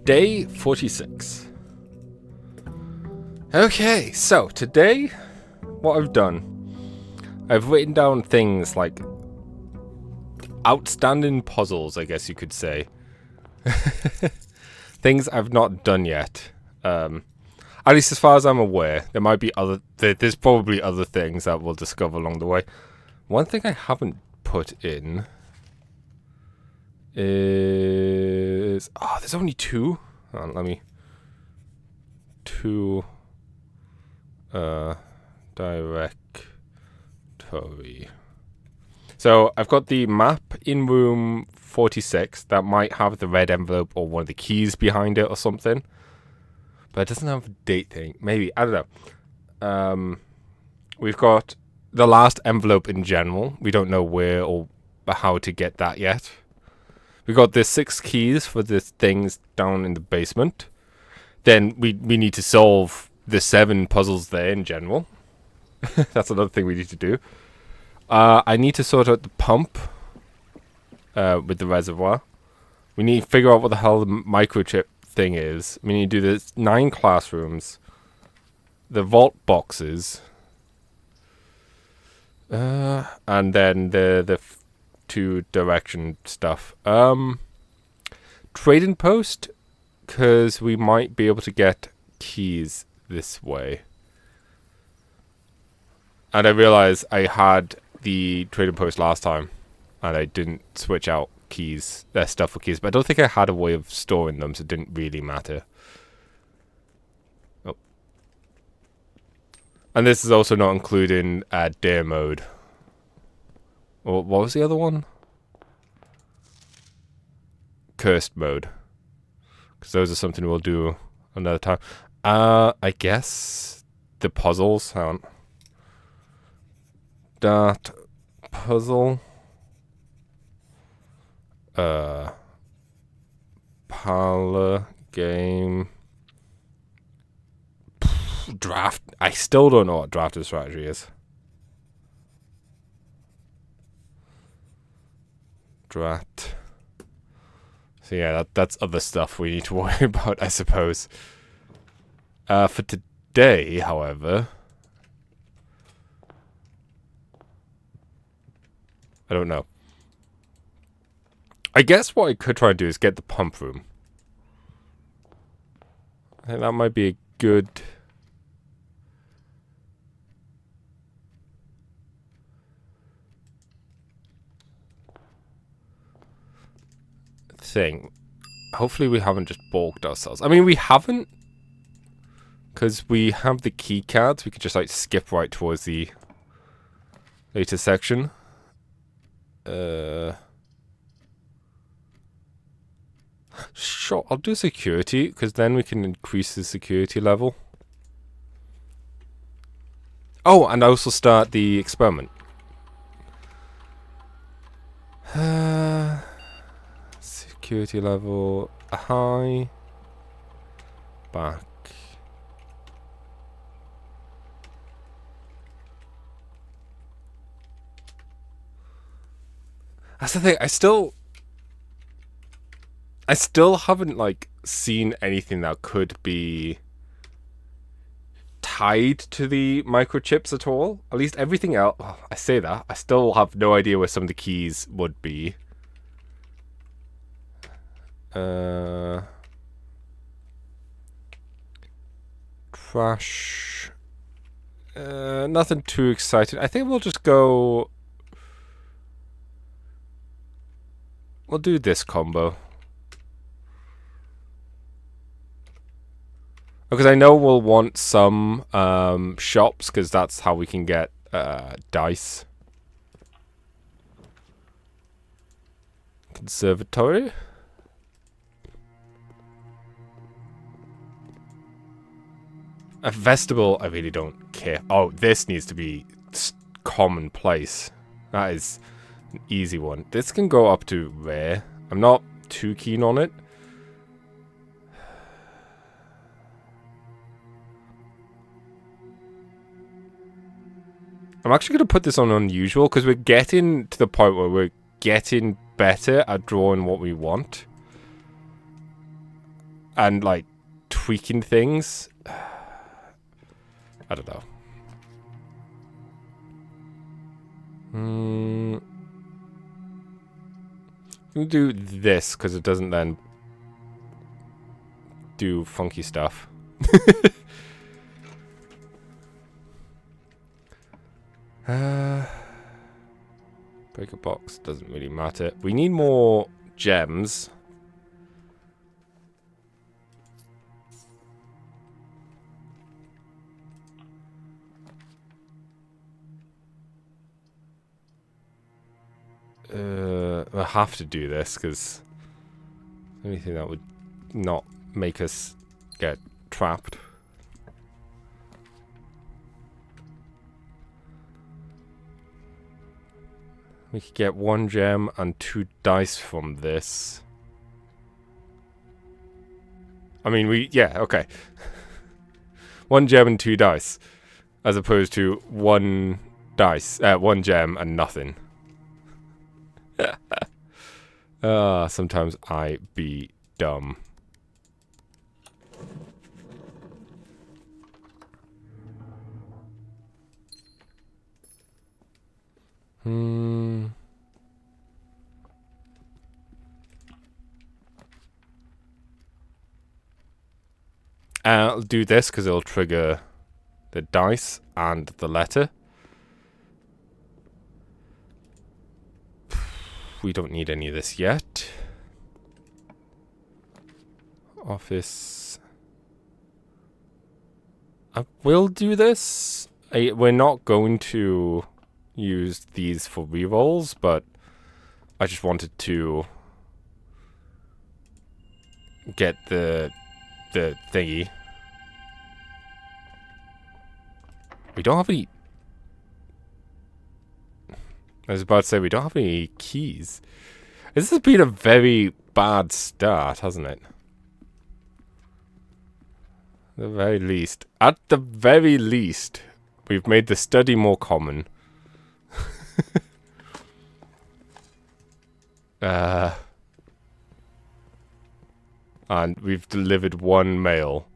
Day 46. Okay, so today, what I've done, I've written down things like outstanding puzzles, I guess you could say. Things I've not done yet. At least as far as I'm aware. There might be there's probably other things that we'll discover along the way. One thing I haven't put in is... Oh, there's only two? Hold on, let me... Two... directory. So, I've got the map in room 46 that might have the red envelope or one of the keys behind it or something. But it doesn't have a date thing. Maybe, I don't know. We've got the last envelope in general. We don't know where or how to get that yet. We've got the 6 keys for the things down in the basement. Then we need to solve the 7 puzzles there in general. That's another thing we need to do. I need to sort out the pump with the reservoir. We need to figure out what the hell the microchip thing is. We need to do the 9 classrooms, the vault boxes, and then the 2 direction stuff. Trading post, because we might be able to get keys this way. And I realized I had the trading post last time, and I didn't switch out keys, stuff for keys, but I don't think I had a way of storing them, so it didn't really matter. Oh. And this is also not including dare mode. Or what was the other one? Cursed mode. Because those are something we'll do another time. I guess the puzzles. Hang on. That puzzle. Parlor game. Draft. I still don't know what drafted strategy is. Draft. So yeah, that's other stuff we need to worry about, I suppose. For today, however, I don't know. I guess what I could try and do is get the pump room. I think that might be a good... thing. Hopefully we haven't just balked ourselves. I mean, we haven't, because we have the key cards. We could just like skip right towards the later section. Sure, I'll do security, because then we can increase the security level. Oh, and also start the experiment. Security level high. Back. That's the thing. I still haven't like seen anything that could be tied to the microchips at all. At least everything else. Oh, I say that. I still have no idea where some of the keys would be. Trash. Nothing too exciting. I think we'll just go. We'll do this combo. Because I know we'll want some shops, because that's how we can get dice. Conservatory. A vestibule, I really don't care. Oh, this needs to be commonplace. That is an easy one. This can go up to rare. I'm not too keen on it. I'm actually going to put this on unusual, because we're getting to the point where we're getting better at drawing what we want. and like tweaking things. I don't know. We'll do this because it doesn't then do funky stuff. Break a box doesn't really matter. We need more gems. I have to do this because anything that would not make us get trapped. We could get 1 gem and 2 dice from this. I mean, yeah, okay. 1 gem and 2 dice, as opposed to 1 gem and nothing. Sometimes I be dumb. I'll do this because it'll trigger the dice and the letter. We don't need any of this yet. Office. I will do this. We're not going to use these for rerolls, but I just wanted to get the thingy. We don't have any. I was about to say we don't have any keys. This has been a very bad start, hasn't it? At the very least. At the very least, we've made the study more common. And we've delivered 1 mail.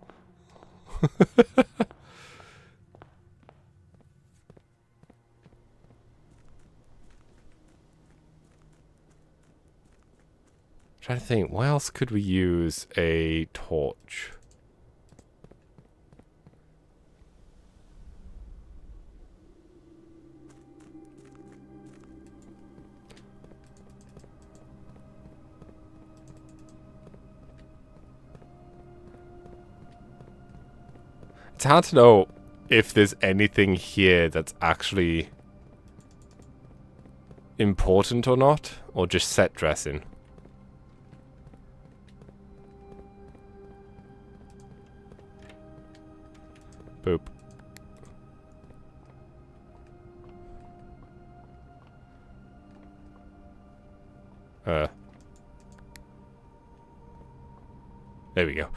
Trying to think, why else could we use a torch? It's hard to know if there's anything here that's actually important or not, or just set dressing. Boop. There we go.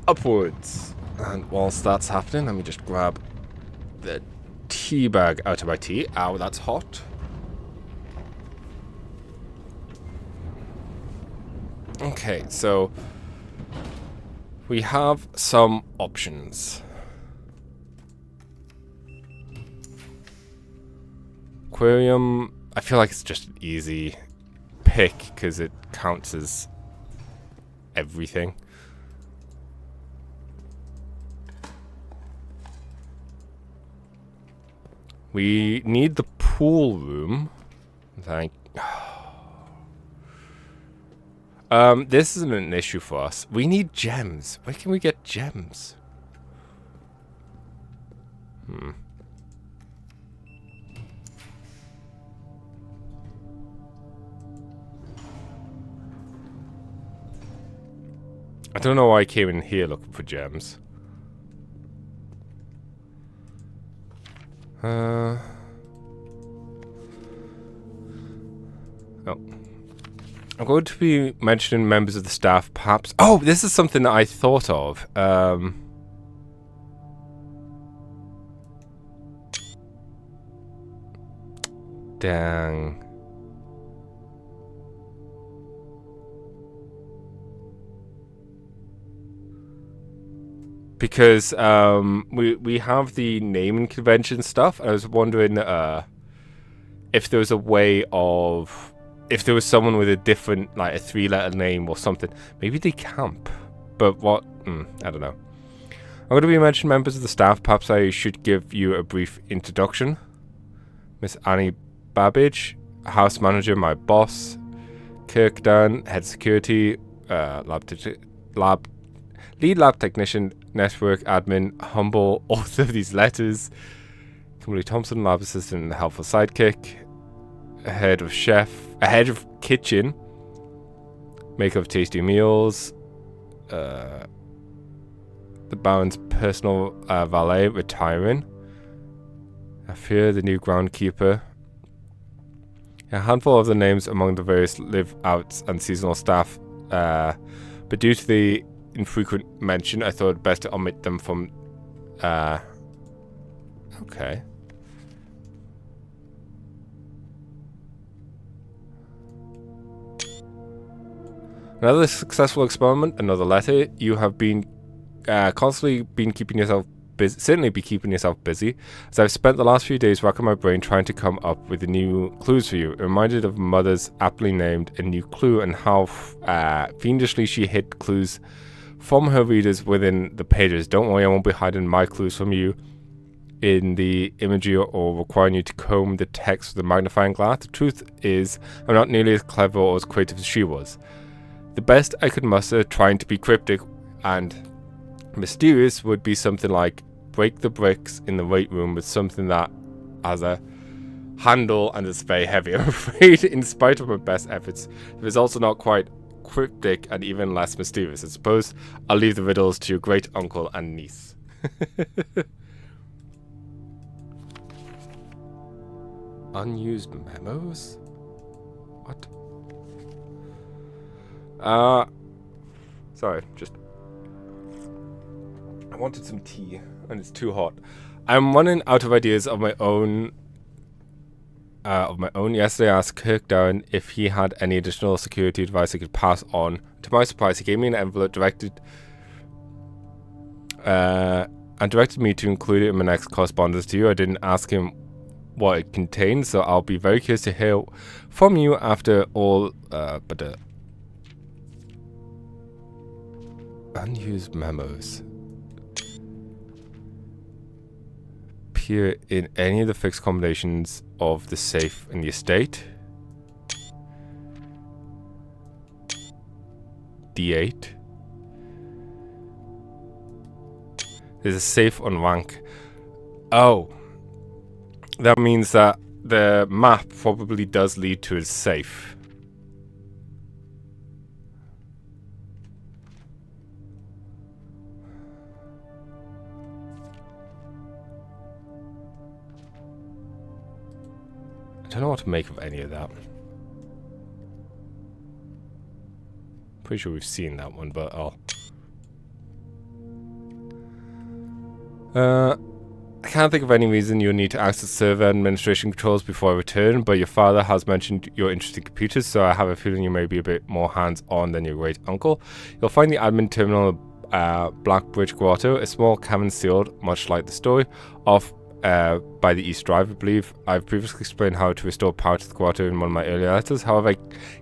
Upwards. And whilst that's happening, let me just grab the tea bag out of my tea. Ow, that's hot. Okay, so we have some options. Aquarium, I feel like it's just an easy pick because it counts as everything. We need the pool room. This isn't an issue for us. We need gems. Where can we get gems? I don't know why I came in here looking for gems. Oh. I'm going to be mentioning members of the staff, perhaps. Oh, this is something that I thought of. Dang. Because we have the naming convention stuff. I was wondering if there was a way of, if there was someone with a different, like a 3-letter name or something. Maybe they camp. But what? I don't know. I'm going to be mentioning members of the staff. Perhaps I should give you a brief introduction. Miss Annie Babbage, house manager, my boss. Kirk Dunn, head security, lead lab technician, network admin, humble author of these letters. Kimberly Thompson, lab assistant and helpful sidekick. A head of kitchen, maker of tasty meals. The Baron's personal valet, retiring. Afir, the new groundkeeper. A handful of the names among the various live-outs and seasonal staff, but due to the infrequent mention, I thought it best to omit them from. Okay. Another successful experiment, another letter. You have been constantly been keeping yourself busy, certainly be keeping yourself busy, as I've spent the last few days racking my brain trying to come up with new clues for you. Reminded of Mother's aptly named A New Clue and how fiendishly she hid clues from her readers within the pages. Don't worry, I won't be hiding my clues from you in the imagery or requiring you to comb the text with a magnifying glass. The truth is, I'm not nearly as clever or as creative as she was. The best I could muster trying to be cryptic and mysterious would be something like break the bricks in the weight room with something that has a handle and is very heavy. I'm afraid, in spite of my best efforts, it is also not quite cryptic and even less mysterious. I suppose I'll leave the riddles to your great uncle and niece. Unused memos? What? Sorry, just I wanted some tea and it's too hot. I'm running out of ideas of my own. Yesterday I asked Kirk Down if he had any additional security advice I could pass on. To my surprise, he gave me an envelope directed me to include it in my next correspondence to you. I didn't ask him what it contained, so I'll be very curious to hear from you after all. Unused memos appear in any of the fixed combinations of the safe in the estate. D8. There's a safe on rank. Oh, that means that the map probably does lead to a safe. I don't know what to make of any of that. Pretty sure we've seen that one, but I can't think of any reason you'll need to access server administration controls before I return, but your father has mentioned your interest in computers, so I have a feeling you may be a bit more hands-on than your great uncle. You'll find the admin terminal Blackbridge Grotto, a small cabin sealed, much like the story, off by the East Drive, I believe. I've previously explained how to restore power to the grotto in one of my earlier letters. However,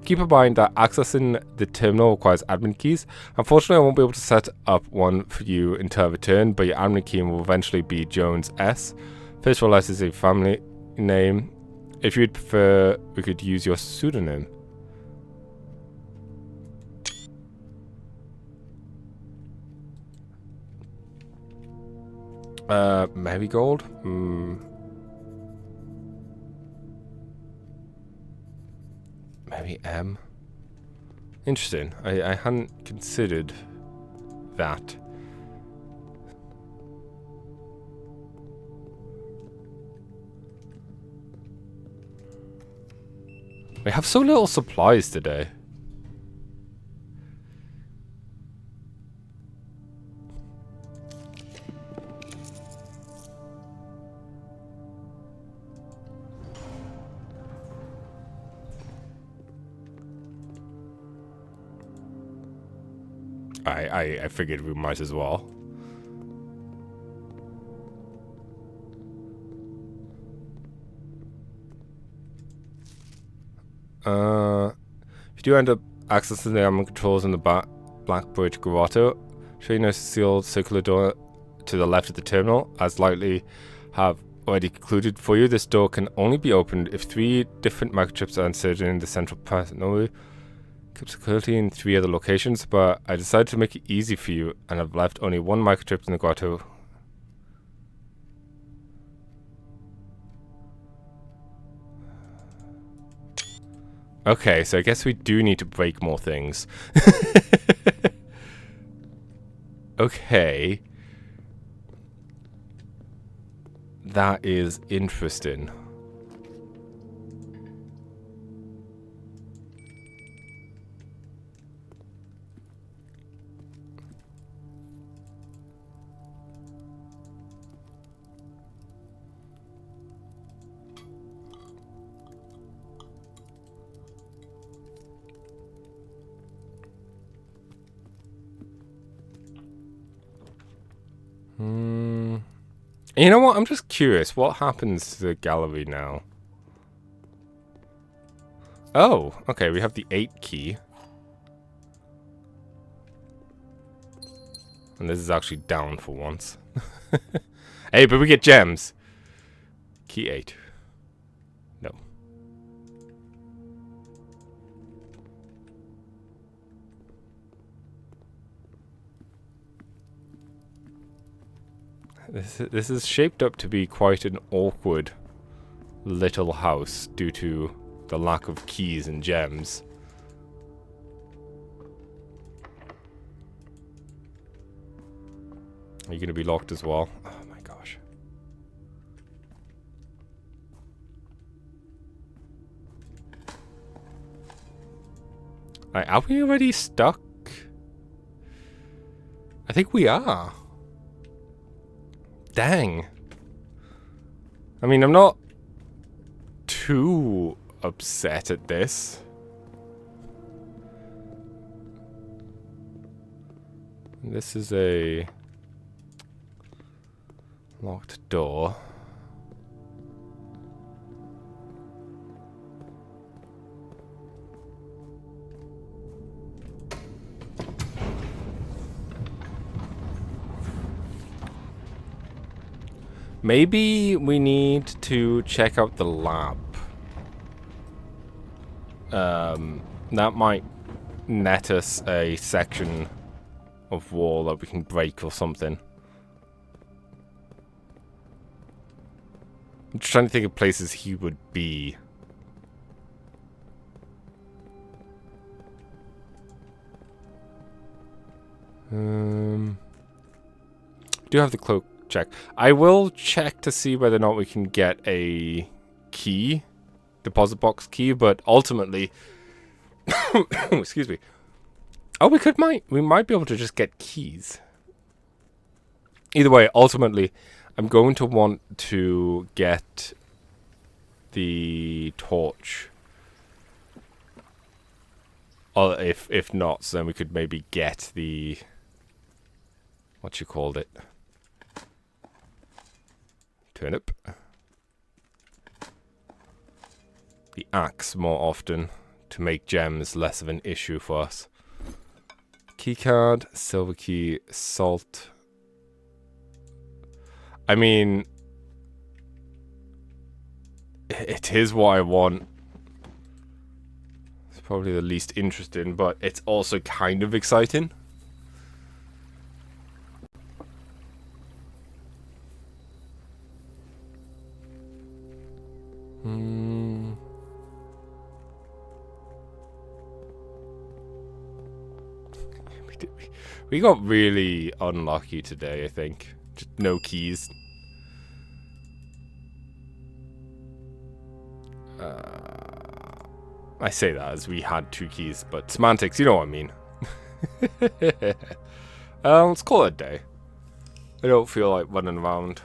keep in mind that accessing the terminal requires admin keys. Unfortunately, I won't be able to set up one for you until I return, but your admin key will eventually be Jones S. First of all, that is a family name. If you'd prefer, we could use your pseudonym. Marigold? Maybe M? Interesting. I hadn't considered that. We have so little supplies today. I figured we might as well. If you do end up accessing the armor controls in the Black Bridge Grotto, show you notice a sealed circular door to the left of the terminal. As likely have already concluded for you, this door can only be opened if 3 different microchips are inserted in the central panel. Keep security in 3 other locations, but I decided to make it easy for you and have left only 1 microchip in the grotto. Okay, so I guess we do need to break more things. Okay. That is interesting. You know what? I'm just curious. What happens to the gallery now? Oh, okay. We have the 8 key. And this is actually down for once. Hey, but we get gems. Key 8. No. This is shaped up to be quite an awkward little house due to the lack of keys and gems. Are you going to be locked as well? Oh my gosh. Are we already stuck? I think we are. Dang. I mean, I'm not too upset at this. This is a locked door. Maybe we need to check out the lab. That might net us a section of wall that we can break or something. I'm just trying to think of places he would be. Do have the cloak check. I will check to see whether or not we can get a key, deposit box key, but ultimately, excuse me. Oh, we might be able to just get keys. Either way, ultimately, I'm going to want to get the torch. Or if not, so then we could maybe get the what you called it. Turnip. The axe more often to make gems less of an issue for us. Keycard, silver key, salt. I mean, it is what I want. It's probably the least interesting, but it's also kind of exciting. We got really unlucky today, I think. Just no keys. I say that as we had 2 keys, but semantics, you know what I mean. Let's call it a day. I don't feel like running around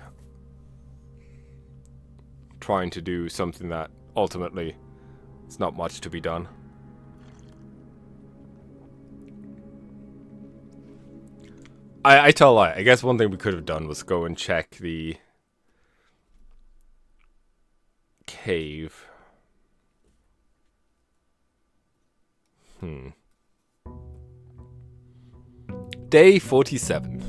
trying to do something that ultimately it's not much to be done. I tell a lie. I guess one thing we could have done was go and check the cave. Day 47.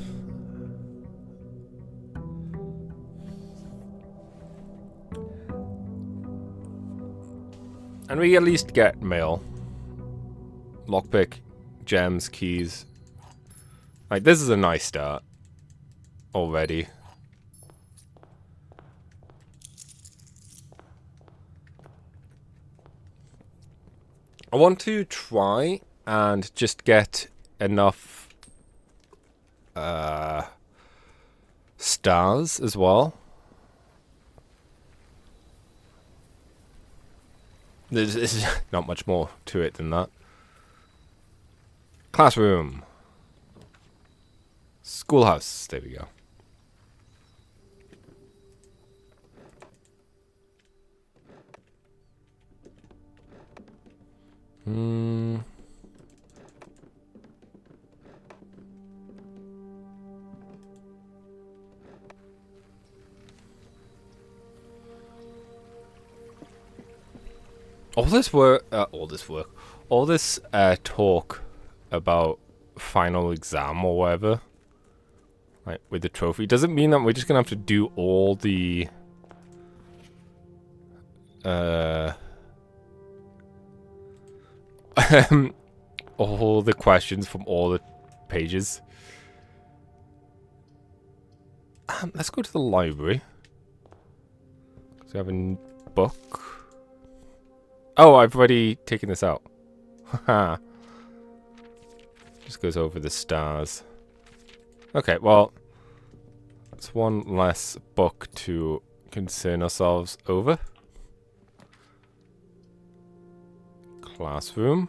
And we at least get mail. Lockpick, gems, keys. Like, this is a nice start. Already. I want to try and just get enough stars as well. There's not much more to it than that. Classroom. Schoolhouse. There we go. All this talk about final exam or whatever, like with the trophy, doesn't mean that we're just gonna have to do all the all the questions from all the pages. Let's go to the library. So we have a book. Oh, I've already taken this out. Haha. Just goes over the stars. Okay, well, it's one less book to concern ourselves over. Classroom.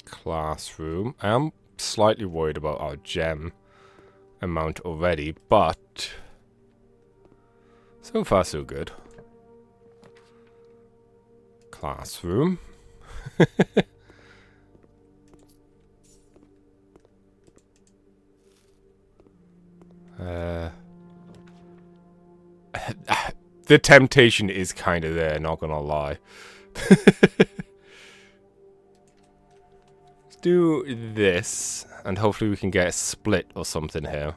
Classroom. I am slightly worried about our gem amount already, but so far so good. Classroom. The temptation is kind of there, not gonna lie. Do this, and hopefully we can get a split or something here.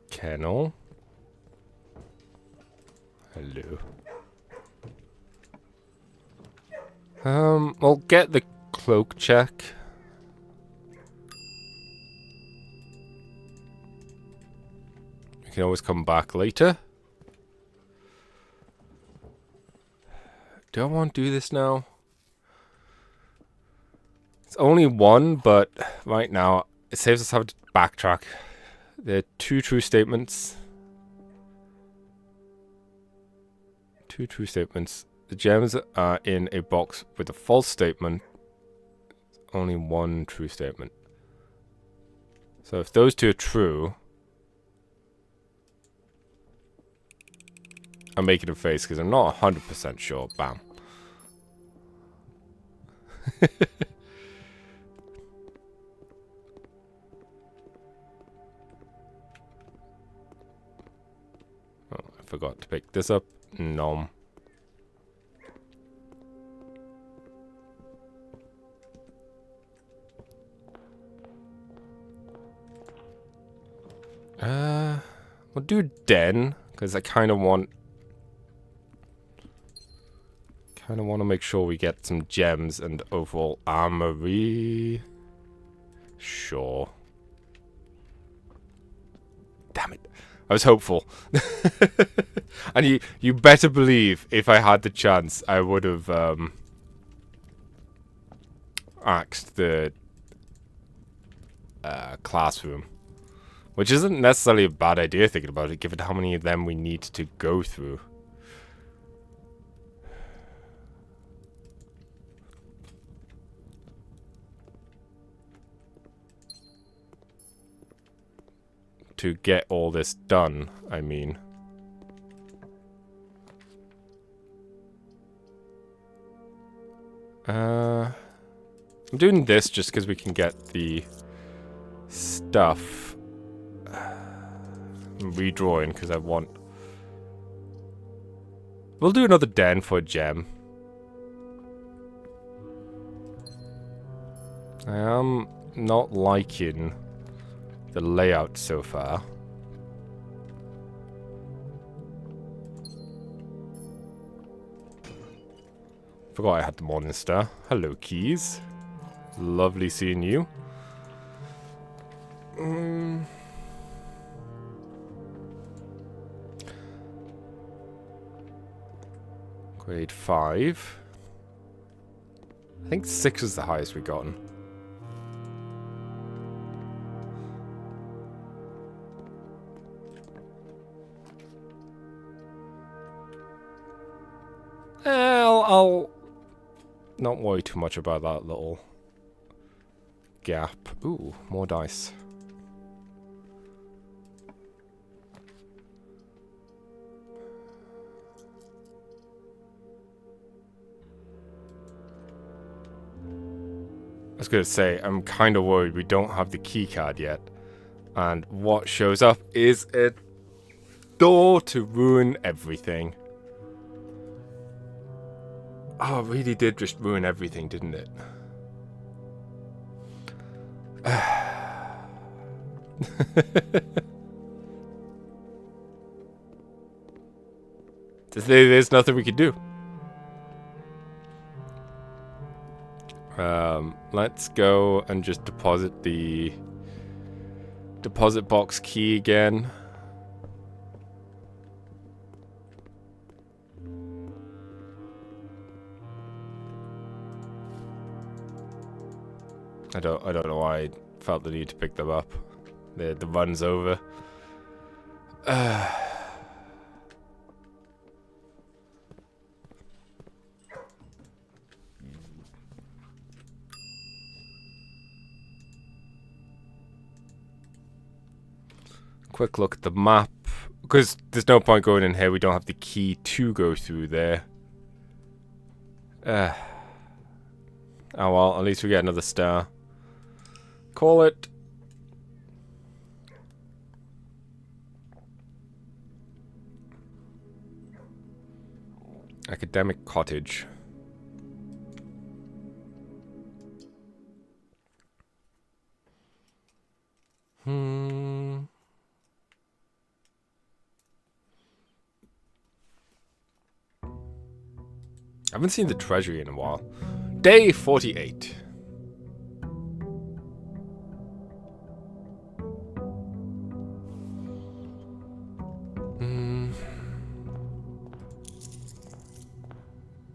Kennel. Hello. We'll get the cloak check. We can always come back later. Do I want to do this now? It's only one, but right now it saves us having to backtrack. There are two true statements. Two true statements. The gems are in a box with a false statement. Only one true statement. So if those two are true, I'm making a face because I'm not 100% sure. Bam. Oh, I forgot to pick this up. Nom. We'll do den because I kind of want to make sure we get some gems and overall armory. Sure. Damn it. I was hopeful. And you better believe if I had the chance I would have axed the classroom. Which isn't necessarily a bad idea thinking about it, given how many of them we need to go through. To get all this done, I mean. I'm doing this just because we can get the stuff. I'm redrawing because I want... We'll do another den for a gem. I am not liking the layout so far. Forgot I had the morning star. Hello, Keys. Lovely seeing you. Grade 5. I think 6 is the highest we've gotten. I'll not worry too much about that little gap. Ooh, more dice. I was going to say, I'm kind of worried we don't have the key card yet. And what shows up is a door to ruin everything. Oh, it really did just ruin everything, didn't it? There's nothing we can do. Let's go and just deposit the deposit box key again. I don't know why I felt the need to pick them up. The run's over. Quick look at the map. Because there's no point going in here. We don't have the key to go through there. Oh well, at least we get another star. Call it. Academic cottage. I haven't seen the treasury in a while. Day 48.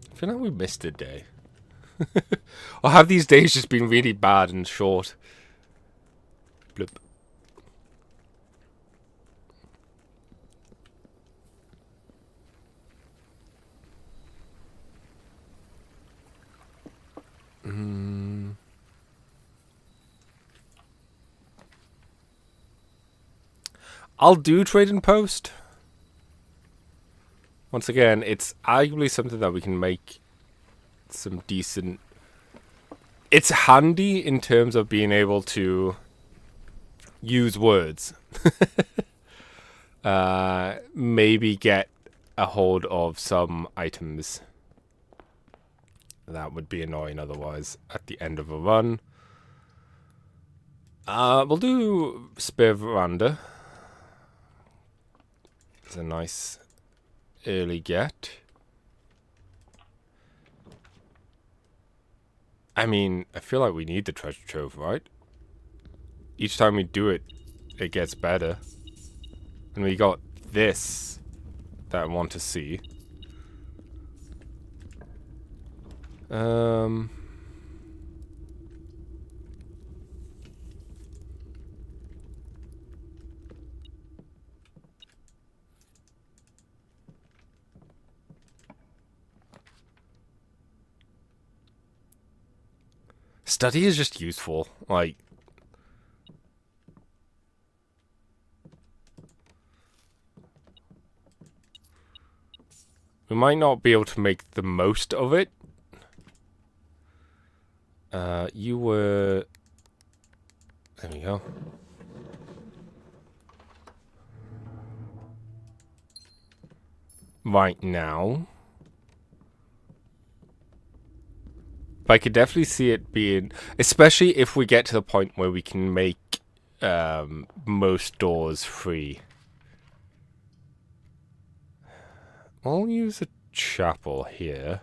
I feel like we missed a day. Or have these days just been really bad and short? Blip. I'll do trade and post. Once again, it's arguably something that we can make some decent... It's handy in terms of being able to use words. Maybe get a hold of some items. That would be annoying otherwise at the end of a run. We'll do Spare Veranda. It's a nice early get. I mean, I feel like we need the treasure trove, right? Each time we do it, it gets better. And we got this that I want to see. study is just useful. Like, we might not be able to make the most of it. You were... There we go. Right now. But I could definitely see it being... Especially if we get to the point where we can make most doors free. I'll use a chapel here.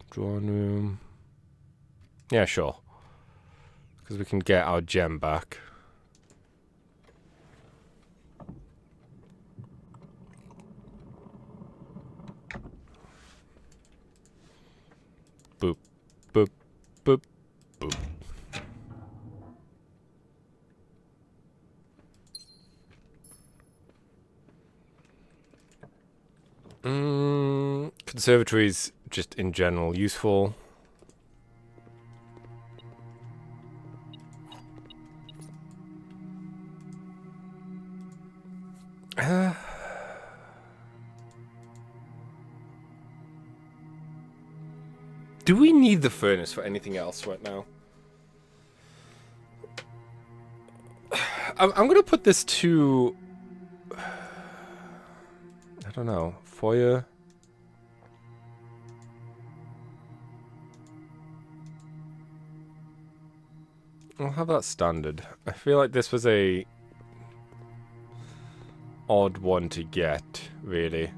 Drawing room. Yeah, sure. Because we can get our gem back. Boop, boop, boop, boop. Conservatories, just in general, useful. Do we need the furnace for anything else right now? I'm gonna put this to... I don't know. Foyer. I'll have that standard. I feel like this was a odd one to get, really.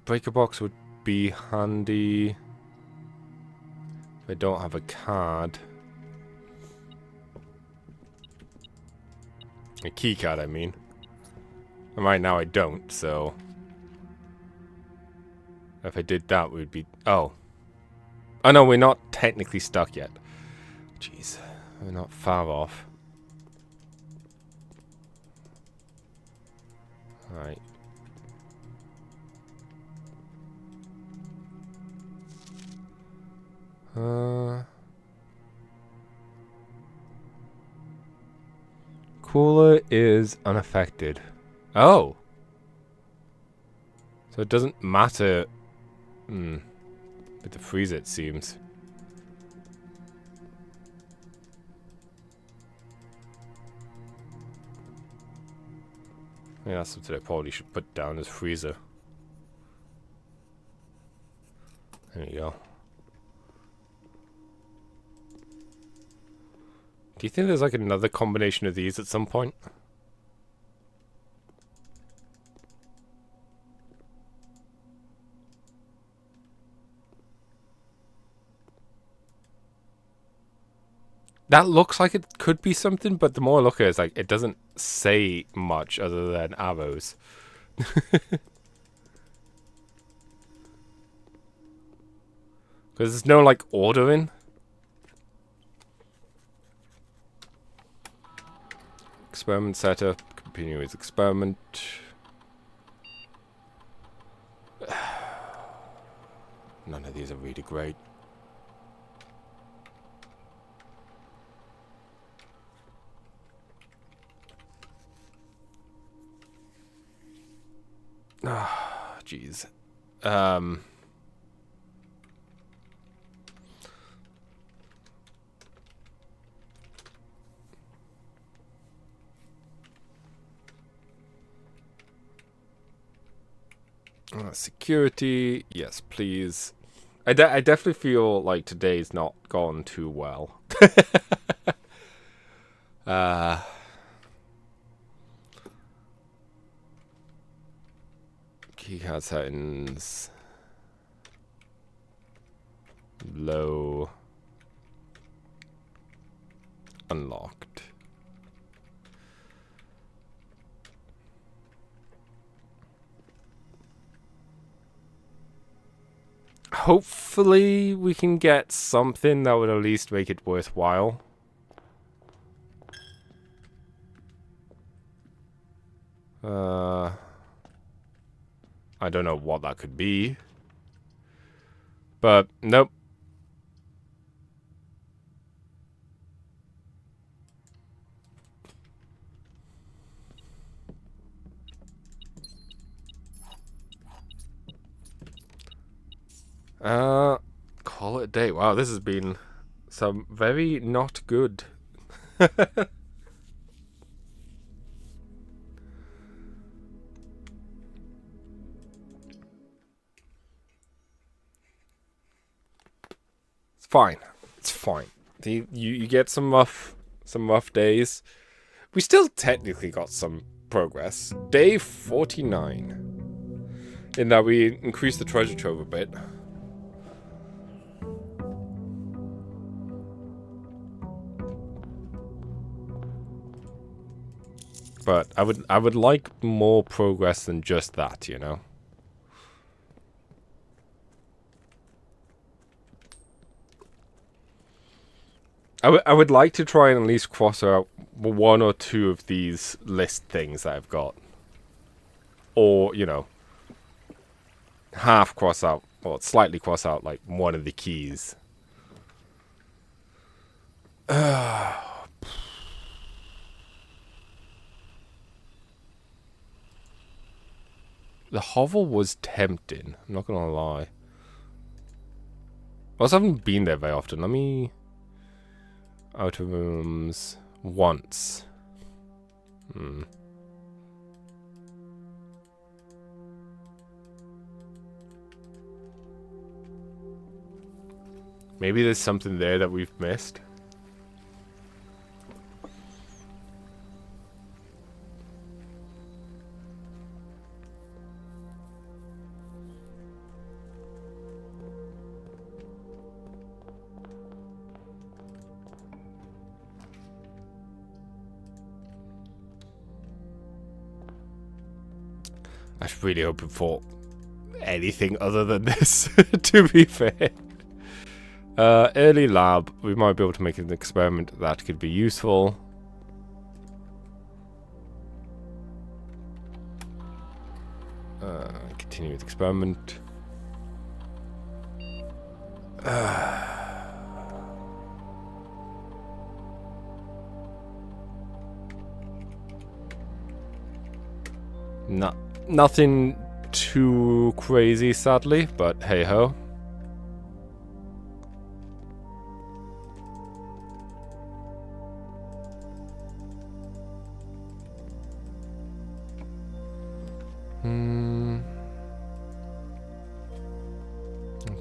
Breaker box would be handy if I don't have a card. A key card, I mean. And right now I don't, so... If I did that, we'd be... Oh. Oh no, we're not technically stuck yet. Jeez. We're not far off. Alright. Cooler is unaffected. Oh! So it doesn't matter... With the freezer, it seems. Yeah, that's something I probably should put down as freezer. There you go. Do you think there's like another combination of these at some point? That looks like it could be something, but the more I look at it, it's like it doesn't say much other than arrows. Because there's no like ordering. Experiment setup. Continue with experiment. None of these are really great. Ah, jeez. Security, yes, please. I definitely feel like today's not gone too well. Keycard settings. Low. Unlocked. Hopefully we can get something that would at least make it worthwhile. I don't know what that could be. But, nope. Call it a day. Wow, this has been some very not good. It's fine. It's fine. You get some rough days. We still technically got some progress. Day 49. In that we increased the treasure trove a bit. But I would like more progress than just that, you know? I would like to try and at least cross out one or two of these list things that I've got. Or, you know, half cross out, or slightly cross out, like, one of the keys. The hovel was tempting, I'm not gonna lie. I also haven't been there very often. Let me... Outer rooms... once. Maybe there's something there that we've missed. I was really hoping for anything other than this, to be fair. Early lab. We might be able to make an experiment that could be useful. Continue with experiment. Nothing too crazy, sadly, but hey ho.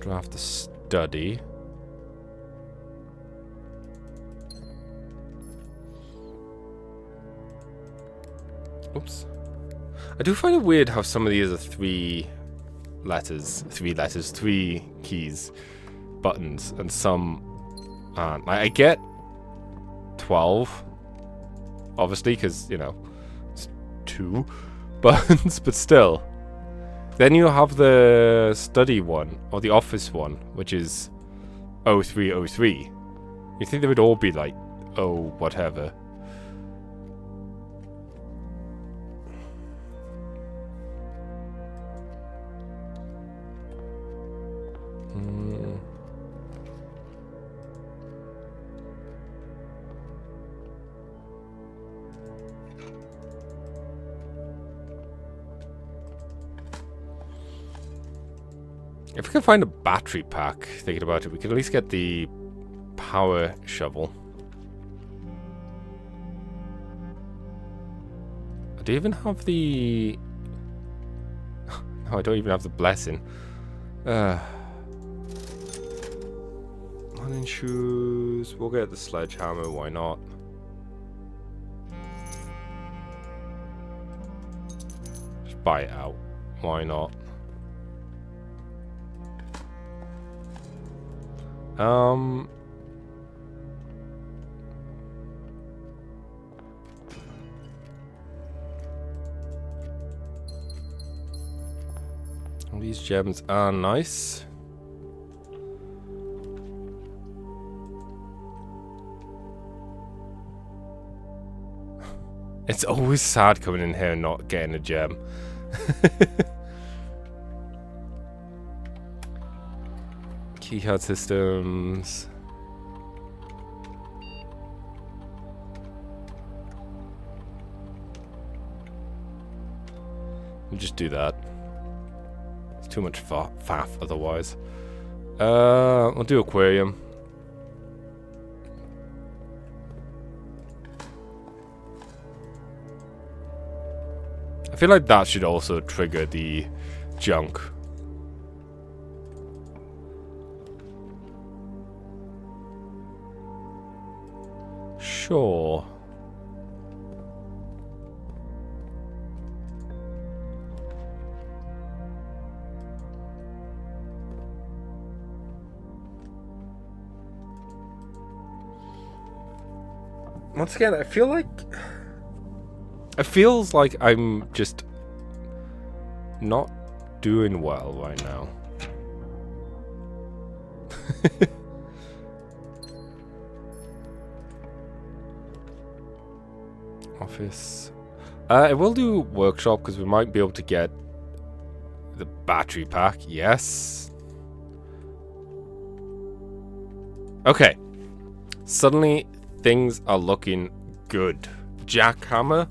Do I have to study? Oops. I do find it weird how some of these are three keys, buttons, and some aren't. I get 12, obviously, because, you know, it's 2 buttons, but still. Then you have the study one, or the office one, which is 0303. You'd think they would all be like, oh, whatever. If we can find a battery pack, thinking about it, we can at least get the power shovel. Do you even have the... No, I don't even have the blessing. Running shoes. We'll get the sledgehammer, why not? Just buy it out. Why not? These gems are nice. It's always sad coming in here and not getting a gem. Keycard systems. We'll just do that. It's too much faff otherwise. We'll do aquarium. I feel like that should also trigger the junk. Sure. Once again, I feel like... It feels like I'm just not doing well right now. Office. I will do workshop because we might be able to get the battery pack. Yes. Okay. Suddenly things are looking good. Jackhammer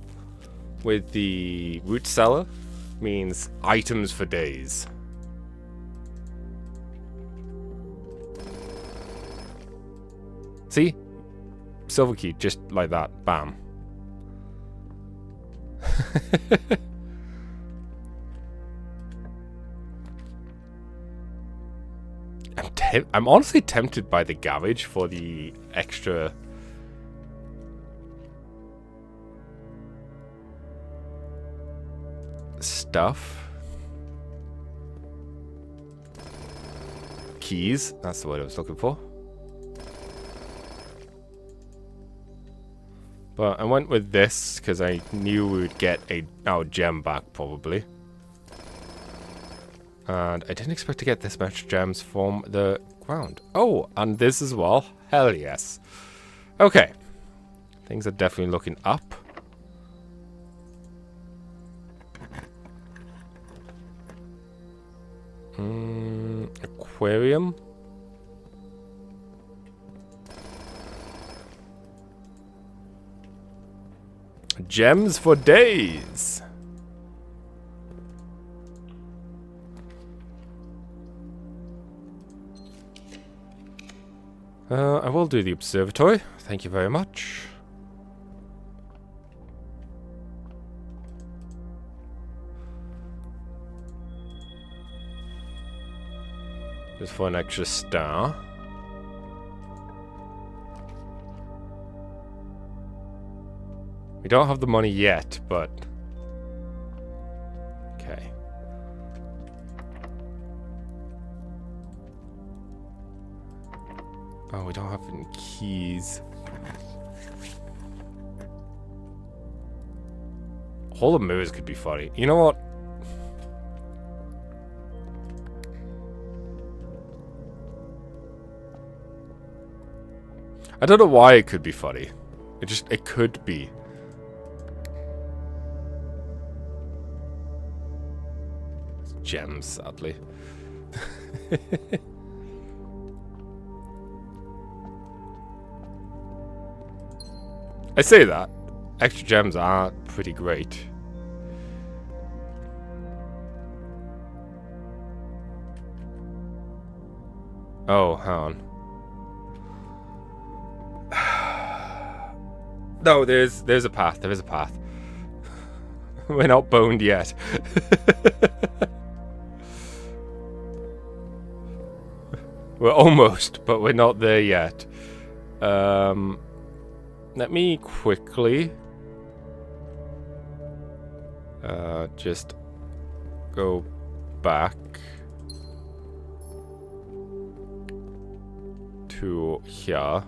with the root cellar means items for days. See? Silver key, just like that. Bam. I'm honestly tempted by the garage for the extra stuff. Keys, that's the word I was looking for. But I went with this because I knew we would get our gem back probably. And I didn't expect to get this much gems from the ground. Oh, and this as well. Hell yes. Okay. Things are definitely looking up. Aquarium. Gems for days. I will do the observatory. Thank you very much. Just for an extra star. We don't have the money yet, but... Okay. Oh, we don't have any keys. Hall of Mirrors could be funny. You know what? I don't know why it could be funny. It could be. Gems, sadly. I say that. Extra gems are pretty great. Oh, hang on. No, there's a path. There is a path. We're not boned yet. We're almost, but we're not there yet. Let me quickly just go back to here.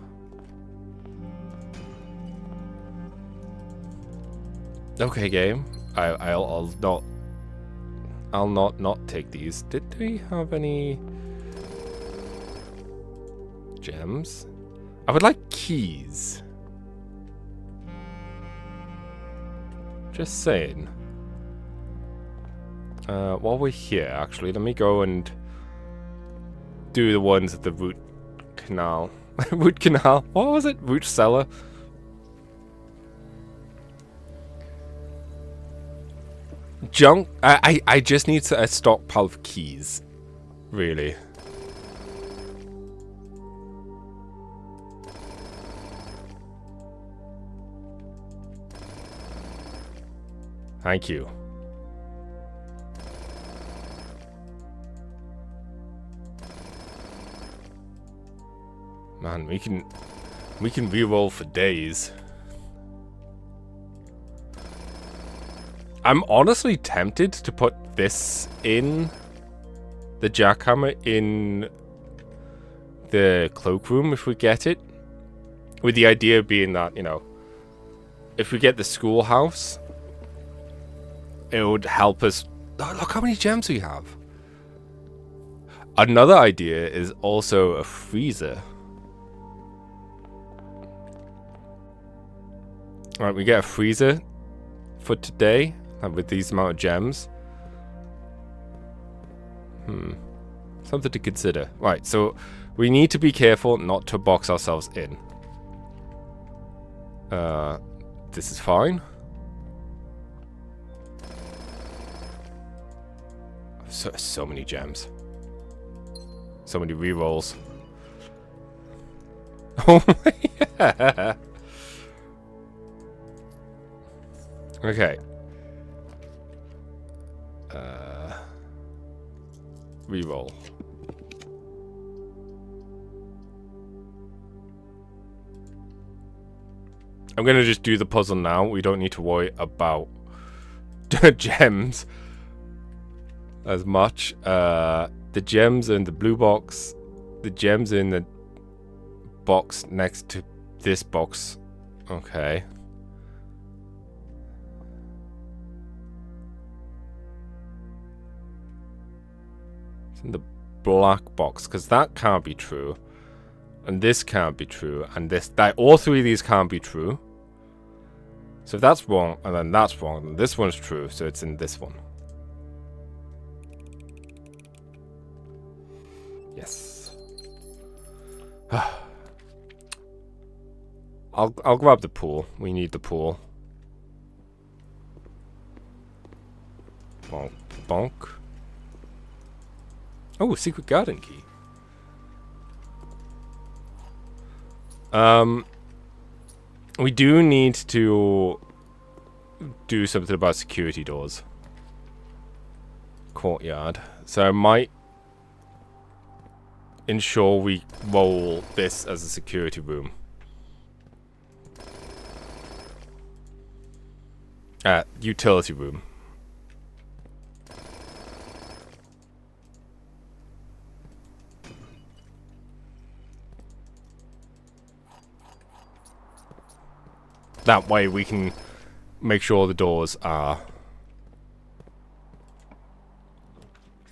Okay, game. I'll not take these. Did we have any gems? I would like keys. Just saying. While we're here, actually, let me go and do the ones at the root canal. Root canal? What was it? Root cellar? Junk. I just need a stockpile of keys. Really. Thank you. Man, we can reroll for days. I'm honestly tempted to put this in the jackhammer in the cloakroom if we get it. With the idea being that, you know, if we get the schoolhouse, it would help us. Oh, look how many gems we have. Another idea is also a freezer. Alright, we get a freezer for today with these amount of gems. Something to consider. Right, so we need to be careful not to box ourselves in. This is fine. So many gems. So many rerolls. Oh yeah. Okay. Reroll. I'm gonna just do the puzzle now. We don't need to worry about gems as much. The gems in the blue box. The gems in the box next to this box. Okay. In the black box, because that can't be true, and this can't be true, and that all three of these can't be true. So if that's wrong, and then that's wrong, then this one's true, so it's in this one. Yes. I'll grab the pool. We need the pool. Bonk, bonk. Oh, secret garden key. We do need to do something about security doors. Courtyard. So I might ensure we roll this as a security room. Utility room. That way we can make sure the doors are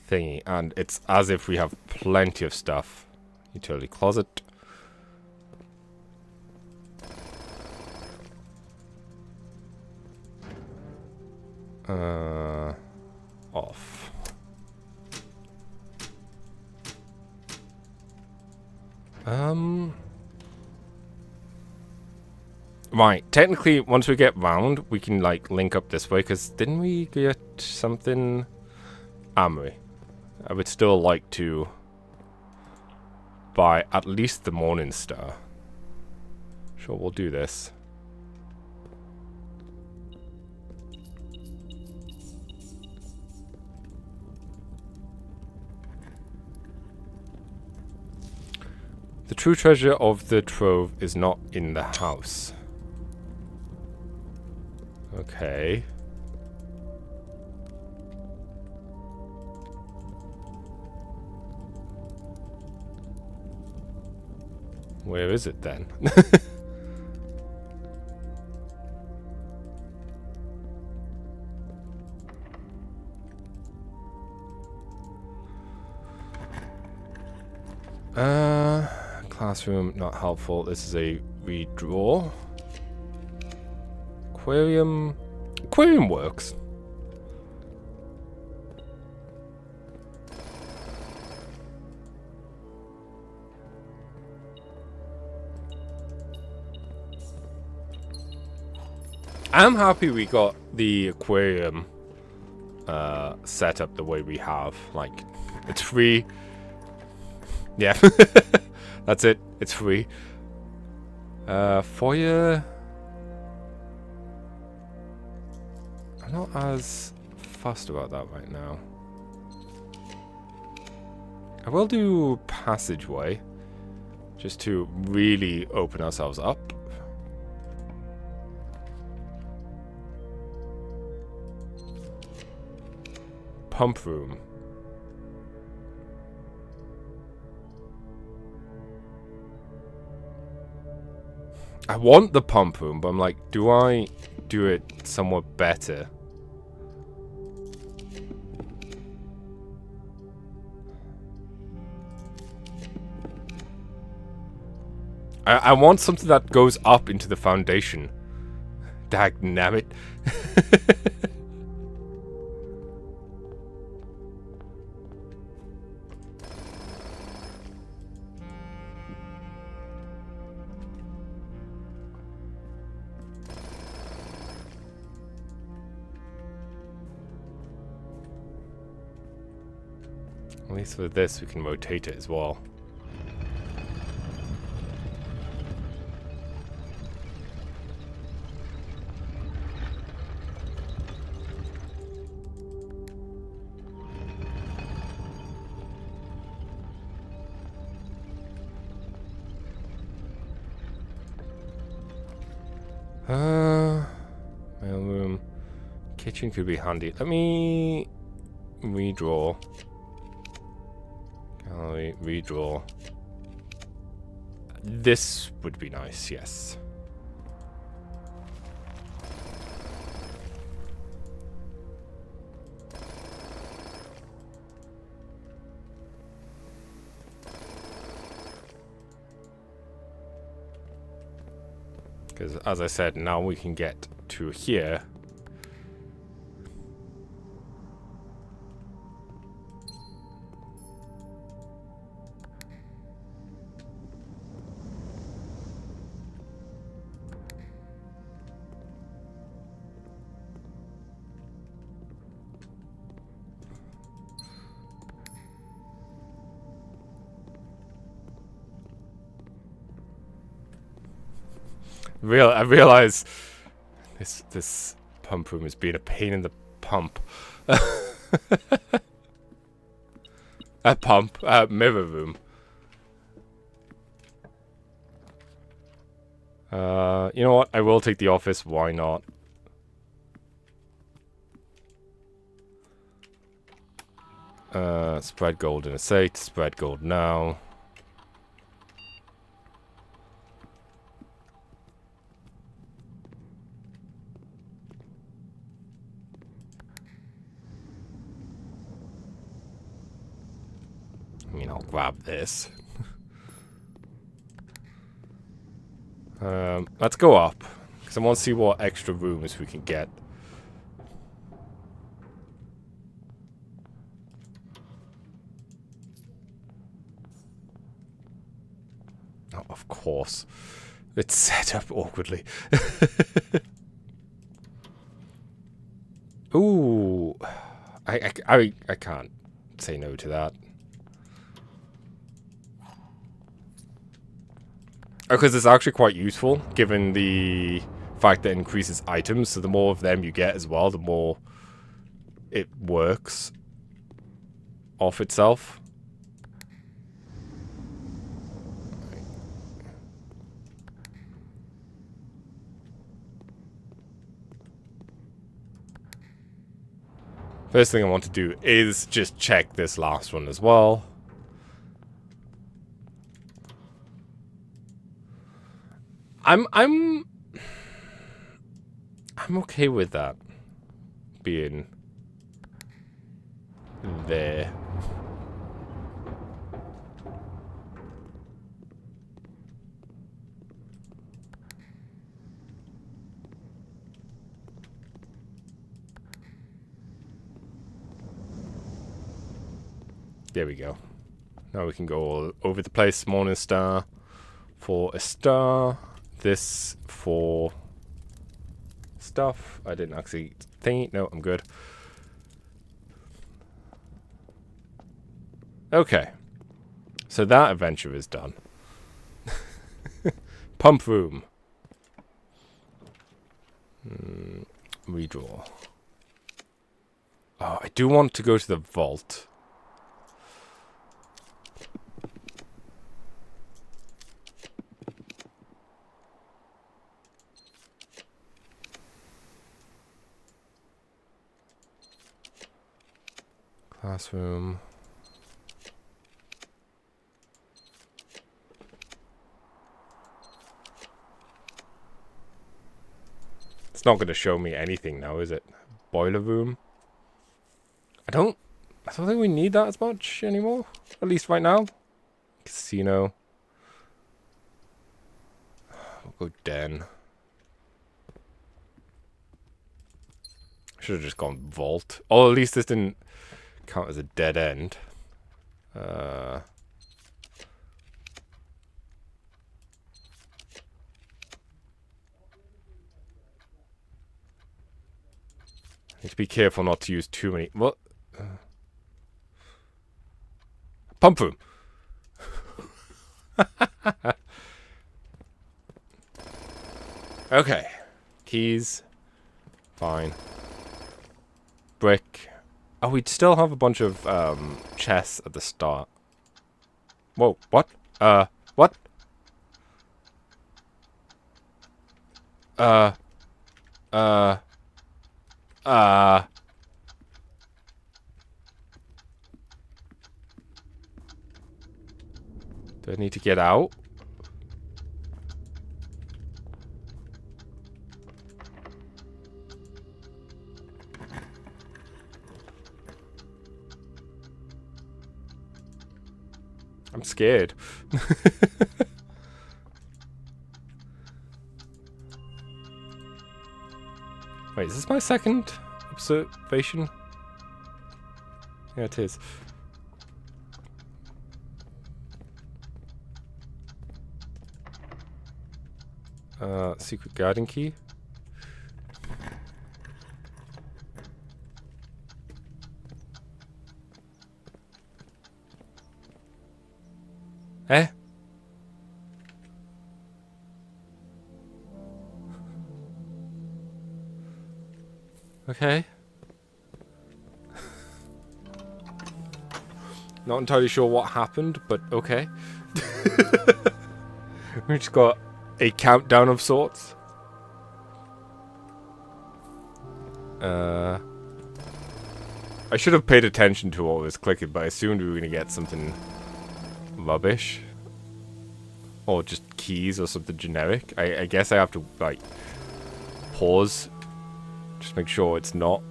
thingy, and it's as if we have plenty of stuff. Utility closet. Off. Right, technically, once we get round, we can, like, link up this way, because didn't we get something? Armory. I would still like to buy at least the Morning Star. Sure, we'll do this. The true treasure of the trove is not in the house. Okay. Where is it then? Classroom, not helpful. This is a redraw. Aquarium. Aquarium works. I'm happy we got the aquarium set up the way we have. Like, it's free. Yeah, that's it. It's free. Foyer. I'm not as fussed about that right now. I will do passageway, just to really open ourselves up. Pump room. I want the pump room, but I'm like, do I do it somewhat better? I want something that goes up into the foundation. Dagnabbit. At least with this, we can rotate it as well. Mailroom. Kitchen could be handy. Let me redraw. Gallery, redraw. This would be nice, yes. Because, as I said, now we can get to here. I realize this pump room is being a pain in the pump. Mirror room. You know what? I will take the office. Why not? Spread gold in a safe. Spread gold now. I mean, I'll grab this. Let's go up, because I want to see what extra rooms we can get. Oh, of course. It's set up awkwardly. Ooh. I can't say no to that. Because it's actually quite useful, given the fact that it increases items, so the more of them you get as well, the more it works off itself. First thing I want to do is just check this last one as well. I'm okay with that being there. There we go. Now we can go all over the place. Morning star for a star. This for stuff. I didn't actually think. No, I'm good. Okay. So that adventure is done. Pump room. Redraw. Oh, I do want to go to the vault. Classroom. It's not going to show me anything now, is it? Boiler room. I don't think we need that as much anymore. At least right now. Casino. We'll go den. Should have just gone vault. Oh, at least this didn't count as a dead end. Need to be careful not to use too many. What? Pump room. Okay. Keys. Fine. Brick. Oh, we'd still have a bunch of chests at the start. Whoa, what? What? Do I need to get out? I'm scared. Wait, is this my second observation? Yeah, it is. Secret garden key. Eh? Okay. Not entirely sure what happened, but okay. We just got a countdown of sorts. I should have paid attention to what was clicking, but I assumed we were going to get something rubbish. Or just keys or something generic. I guess I have to, like, pause. Just make sure it's not.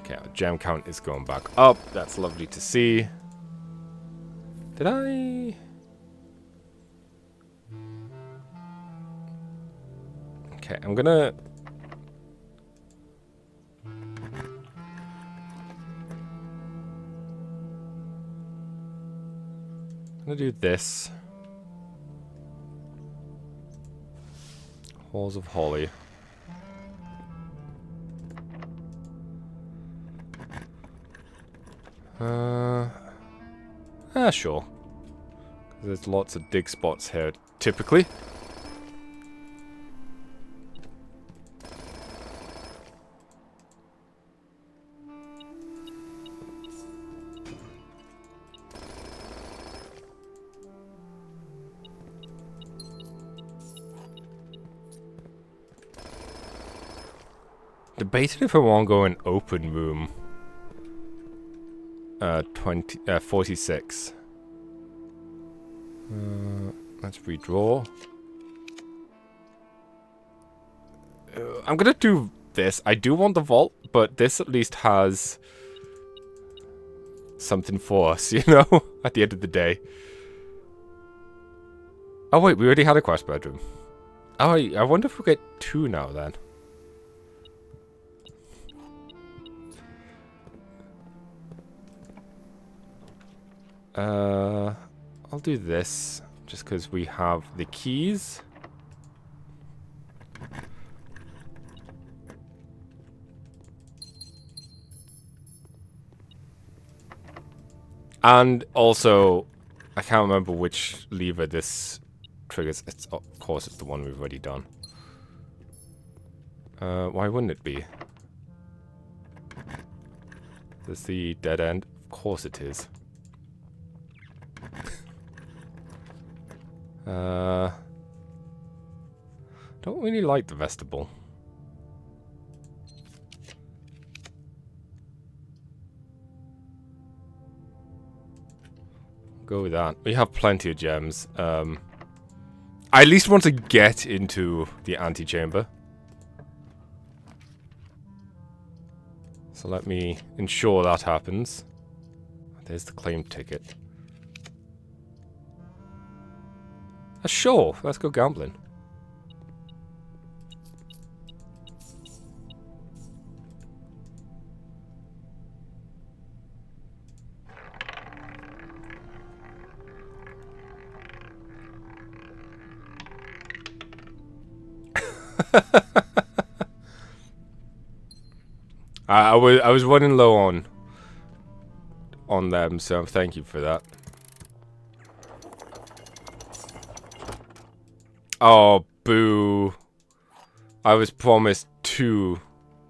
Okay, our gem count is going back up. That's lovely to see. Did I... Okay, I'm gonna... do this. Halls of Holly. Sure. There's lots of dig spots here, typically. Debated if I want to go in open room. 46. Let's redraw. I'm gonna do this. I do want the vault, but this at least has something for us, you know? At the end of the day. Oh wait, we already had a quest bedroom. Oh, I wonder if we'll get 2 now then. I'll do this just because we have the keys. And also, I can't remember which lever this triggers. It's, of course, it's the one we've already done. Why wouldn't it be? Is this the dead end? Of course it is. Don't really like the vestibule. Go with that. We have plenty of gems. I at least want to get into the antechamber. So let me ensure that happens. There's the claim ticket. Sure, let's go gambling. I was running low on them, so thank you for that. Oh, boo. I was promised 2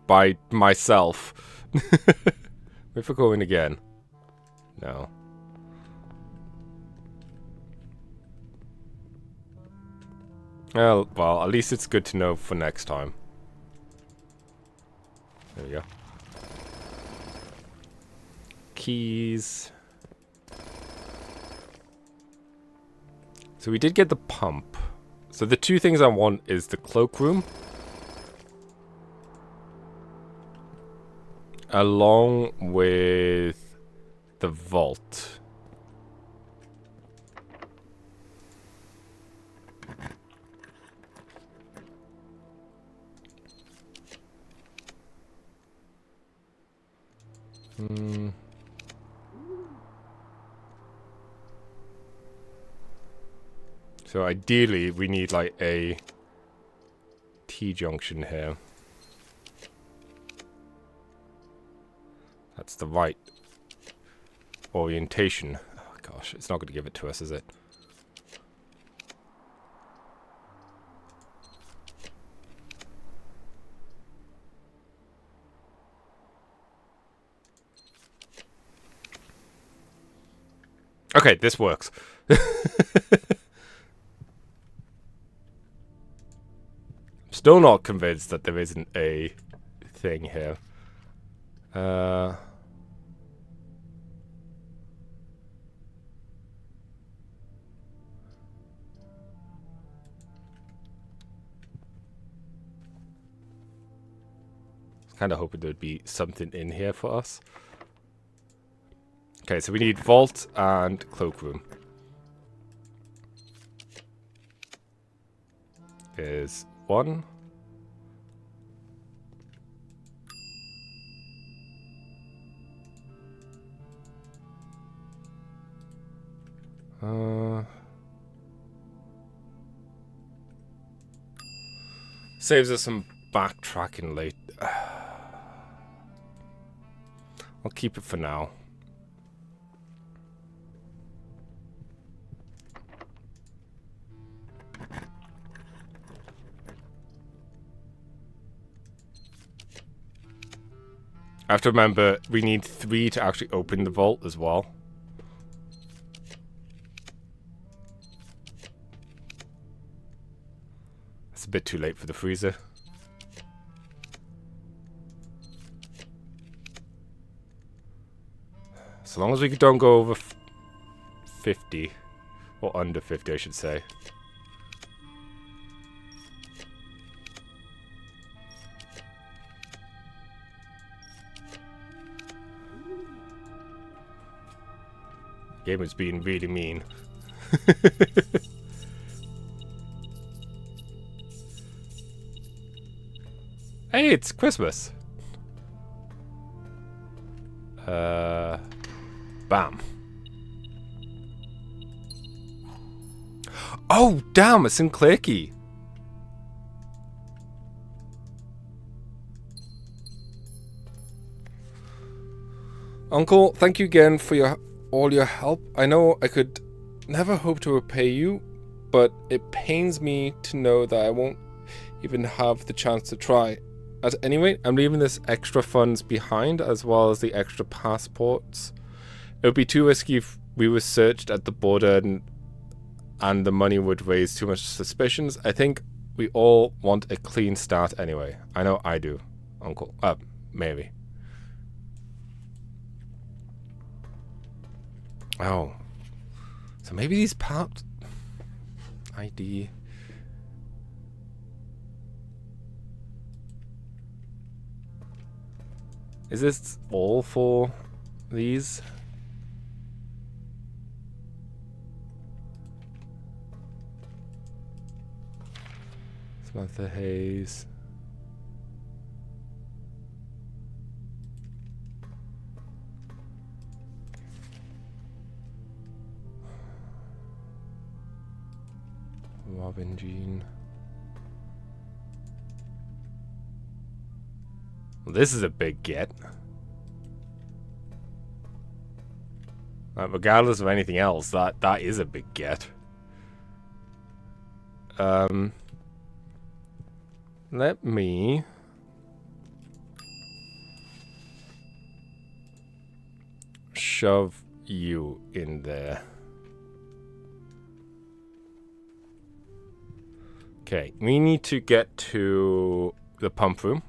by myself. If we're going again. No. Well, at least it's good to know for next time. There we go. Keys. So we did get the pump. So the 2 things I want is the cloakroom. Along with the vault. So ideally, we need like a T-junction here. That's the right orientation. Oh gosh, it's not going to give it to us, is it? Okay, this works. Still not convinced that there isn't a thing here. Kind of hoping there'd be something in here for us. Okay, so we need vault and cloakroom. There's one. Saves us some backtracking late. I'll keep it for now. I have to remember, we need 3 to actually open the vault as well. It's a bit too late for the freezer. So long as we don't go over 50. Or under 50, I should say. Game is being really mean. Hey, it's Christmas. Bam. Oh, damn, a Sinclair key. Uncle, thank you again for all your help. I know I could never hope to repay you, but it pains me to know that I won't even have the chance to try. At any rate, I'm leaving this extra funds behind, as well as the extra passports. It would be too risky if we were searched at the border and the money would raise too much suspicions. I think we all want a clean start anyway. I know I do, Uncle. Maybe. Oh. So maybe these parts... ID... Is this all for these? Samantha Hayes. Robin Jean. Well, this is a big get. Regardless of anything else, that is a big get. Let me shove you in there. Okay, we need to get to the pump room.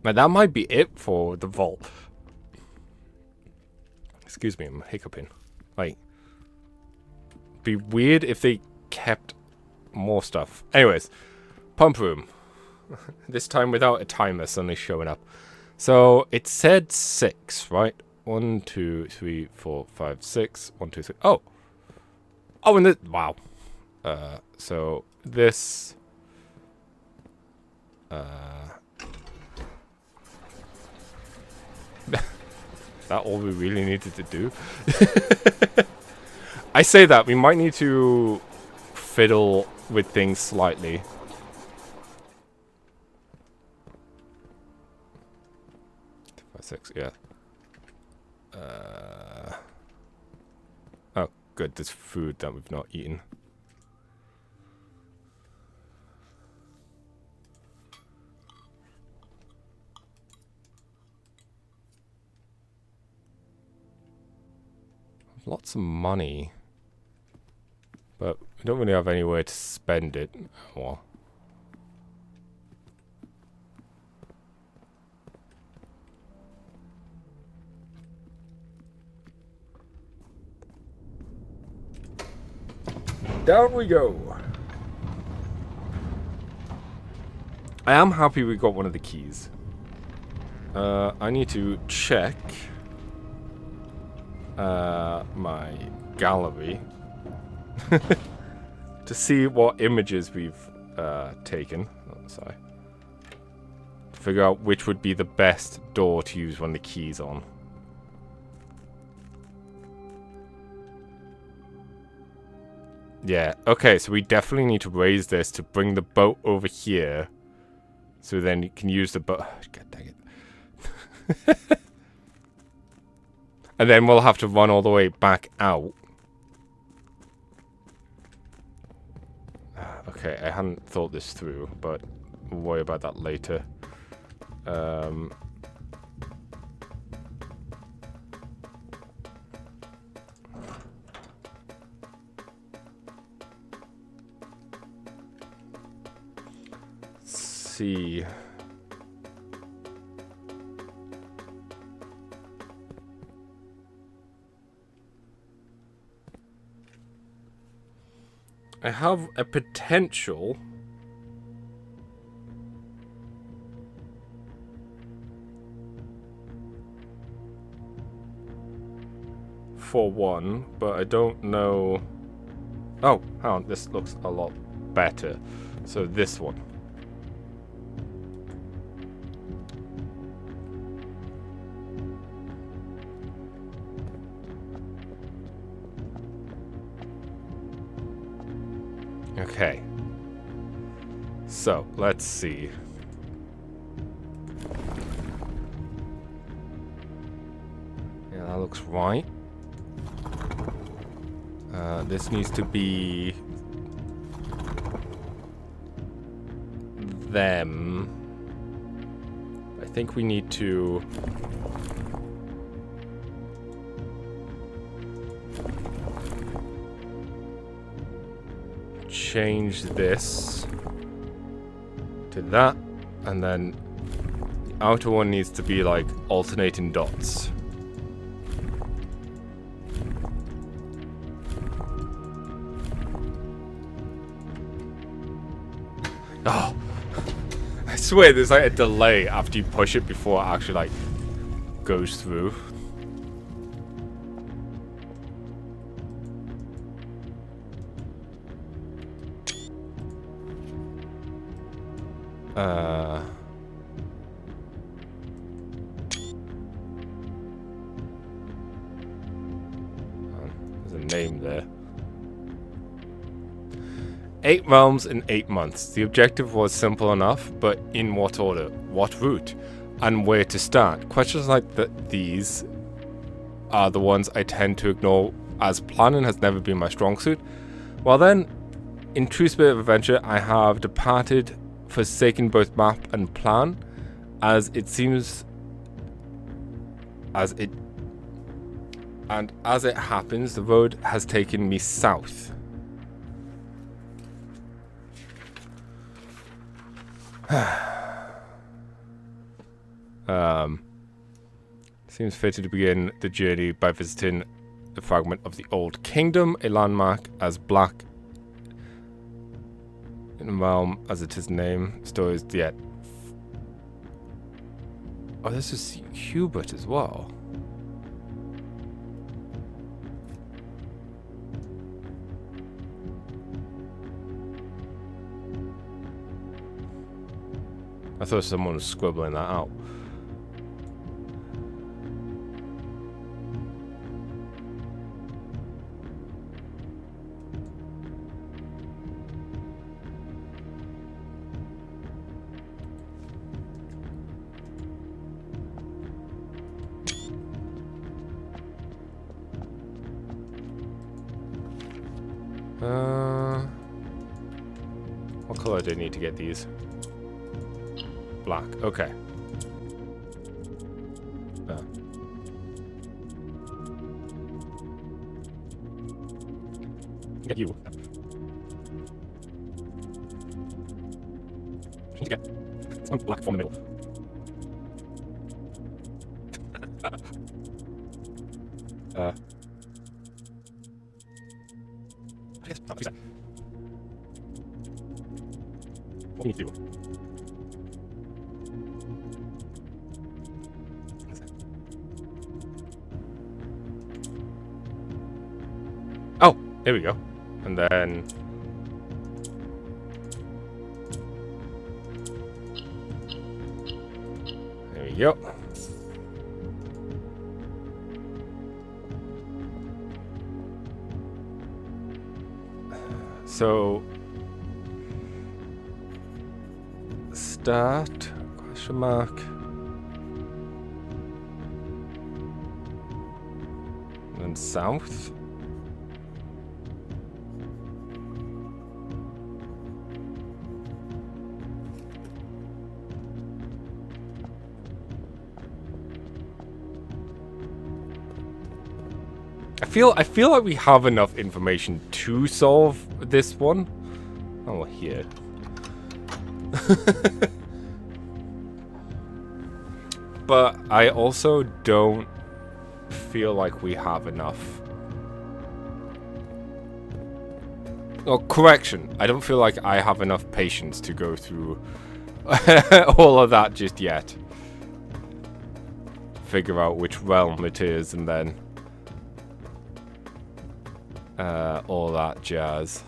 Now that might be it for the vault. Excuse me, I'm hiccuping. Like, be weird if they kept more stuff. Anyways, pump room. This time without a timer suddenly showing up. So it said 6, right? 1, 2, 3, 4, 5, 6. 1, 2, 3. Oh! Oh, and this. Wow. So this. Is that all we really needed to do? I say that. We might need to fiddle with things slightly. Six, yeah. Oh, good. There's food that we've not eaten. Lots of money, but we don't really have anywhere to spend it. Well. Down we go. I am happy we got one of the keys. I need to check my gallery to see what images we've taken. Oh, sorry. To figure out which would be the best door to use one of the keys on. Yeah, okay, so we definitely need to raise this to bring the boat over here. So then you can use the boat. God dang it. And then we'll have to run all the way back out. Okay, I hadn't thought this through, but we'll worry about that later. See. I have a potential for one, but I don't know. Oh, hang on, this looks a lot better. So this one. Okay. So, let's see. Yeah, that looks right. This needs to be them. I think we need to change this to that, and then the outer one needs to be like alternating dots. Oh, I swear there's like a delay after you push it before it actually like goes through. There's a name there. 8 realms in 8 months. The objective was simple enough, but in what order, what route, and where to start? Questions like these are the ones I tend to ignore, as planning has never been my strong suit. Well then, in true spirit of adventure, I have departed, forsaken both map and plan, as it happens, the road has taken me south. Seems fitting to begin the journey by visiting the fragment of the Old Kingdom, a landmark as black in the realm as it is named. Stories yet. Oh, this is Hubert as well. I thought someone was scribbling that out. What color do I need to get these? Black. Okay. Get you. Need to get some black from the middle. Yes, what do you need to do? Oh, there we go. And then there we go. So start question mark and then south. I feel like we have enough information to solve this one. Oh, here. But I also don't feel like we have enough Oh, correction. I don't feel like I have enough patience to go through all of that just yet. Figure out which realm it is and then all that jazz.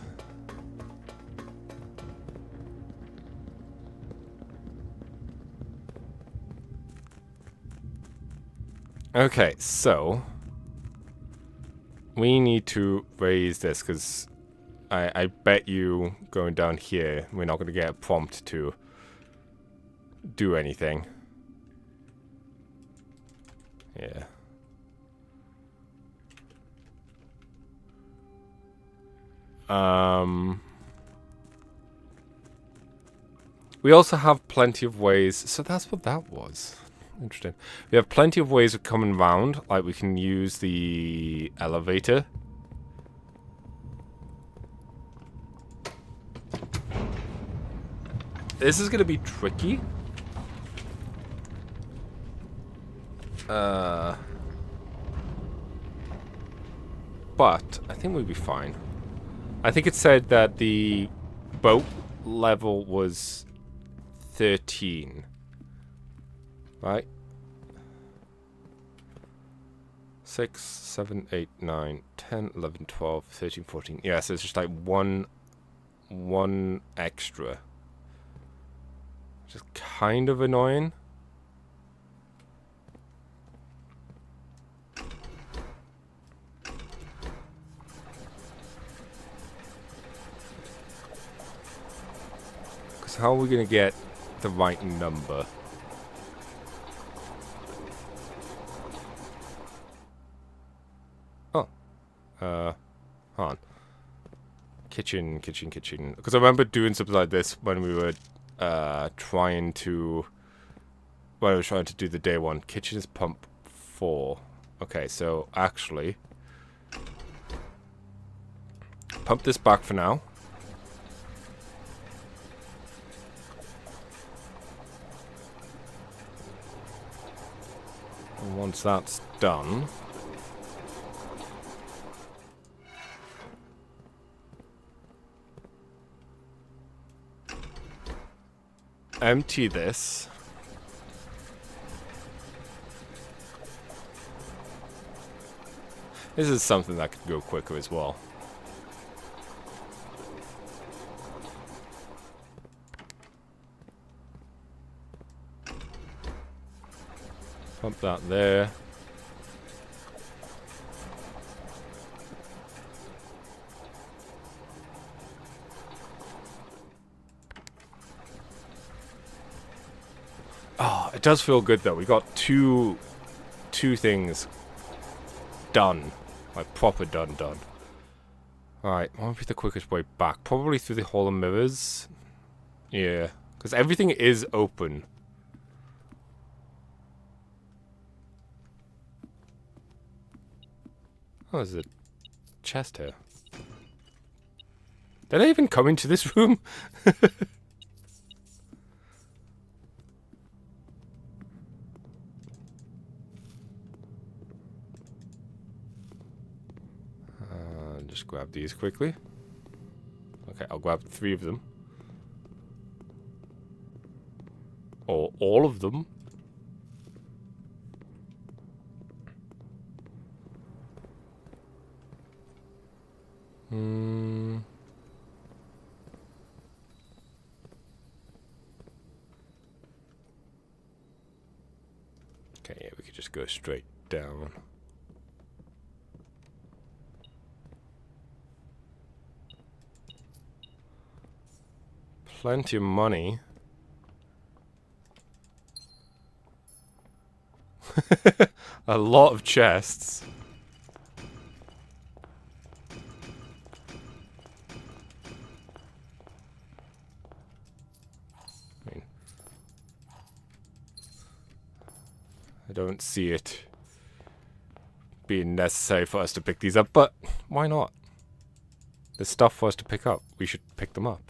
Okay, so we need to raise this because I bet you going down here we're not going to get a prompt to do anything. Yeah. We also have plenty of ways. So that's what that was. Interesting. We have plenty of ways of coming round. Like we can use the elevator. This is going to be tricky. But I think we'll be fine. I think it said that the boat level was 13. Right? 6, 7, 8, 9, 10, 11, 12, 13, 14. Yeah, so it's just like one extra. Which is kind of annoying. Because how are we going to get the right number? Hold on. Kitchen. Because I remember doing something like this when we were trying to... When I was trying to do the day one. Kitchen is pump 4. Okay, so actually... Pump this back for now. And once that's done... Empty this. This is something that could go quicker as well. Pump that there. Oh, it does feel good though. We got two things done. Like proper done. Alright, what would be the quickest way back? Probably through the Hall of Mirrors. Yeah, because everything is open. Oh, there's a chest here. Did I even come into this room? Just grab these quickly. Okay, I'll grab 3 of them. Or all of them. Okay, yeah, we could just go straight down. Plenty of money. A lot of chests. I don't see it being necessary for us to pick these up, but why not? There's stuff for us to pick up. We should pick them up.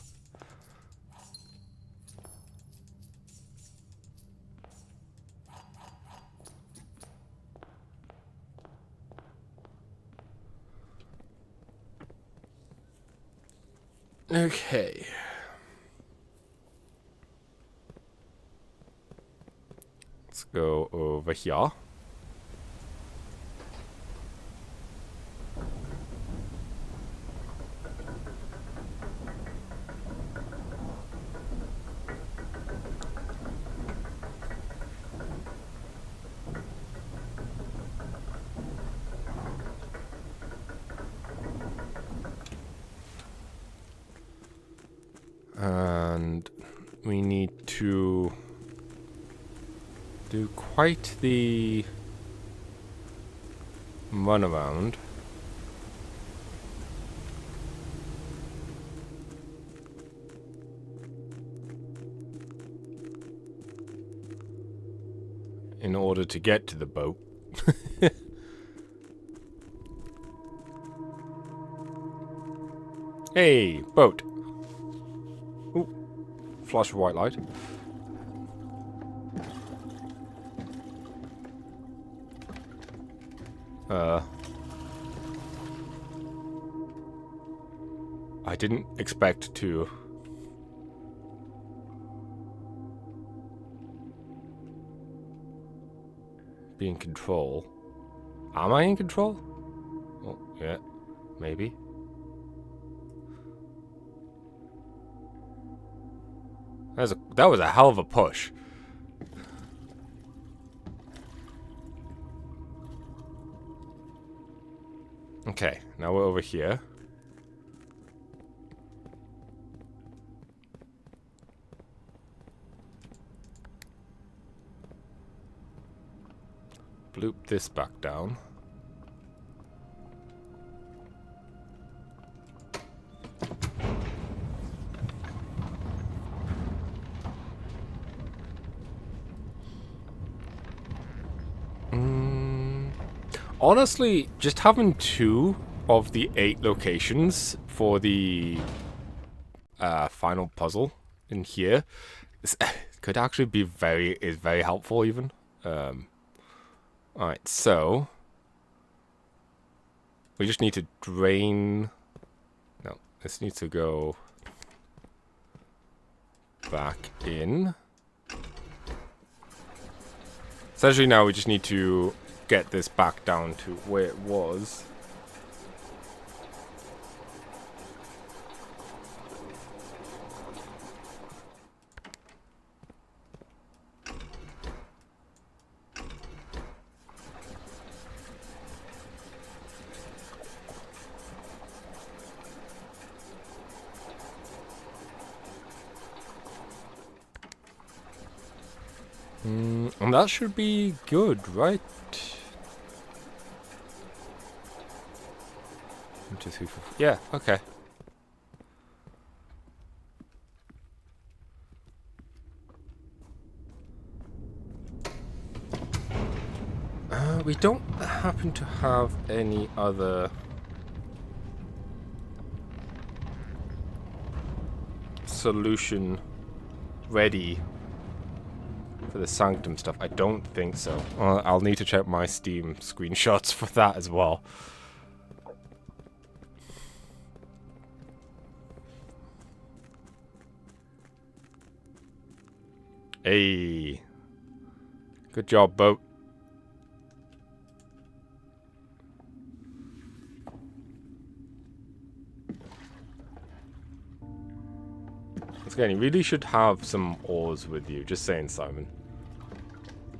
Okay. Let's go over here. And we need to do quite the run around. In order to get to the boat. Hey, boat. Ooh, flash of white light. I didn't expect to. Be in control. Am I in control? Oh, yeah, maybe. That was a hell of a push. Okay, now we're over here. Bloop this back down. Honestly, just having 2 of the 8 locations for the final puzzle in here could actually be very helpful even. Alright, so we just need to drain. No, this needs to go back in. Essentially now we just need to get this back down to where it was. And that should be good, right? 1, 2, 3, 4. Yeah, okay. We don't happen to have any other solution ready for the Sanctum stuff. I don't think so. I'll need to check my Steam screenshots for that as well. Hey. Good job, boat. Again, you really should have some oars with you. Just saying, Simon.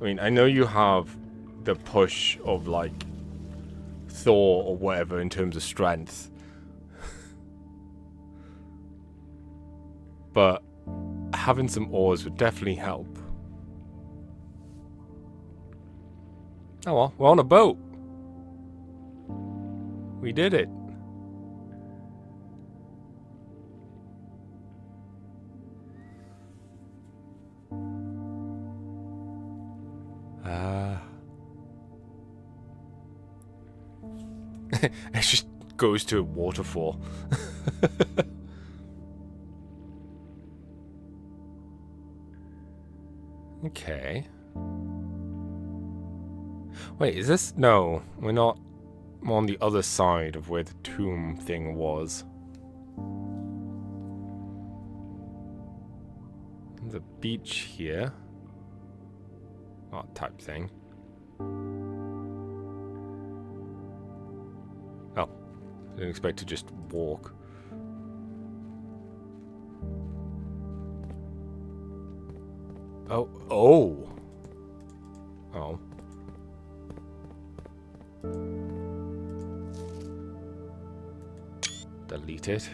I mean, I know you have the push of, like, Thor or whatever in terms of strength. But having some oars would definitely help. Oh well, we're on a boat. We did it. It just goes to a waterfall. Okay. Wait, is this? No, we're not. We're on the other side of where the tomb thing was. There's a beach here. Oh, type thing. Oh, didn't expect to just walk. Oh, oh. Oh. Delete it.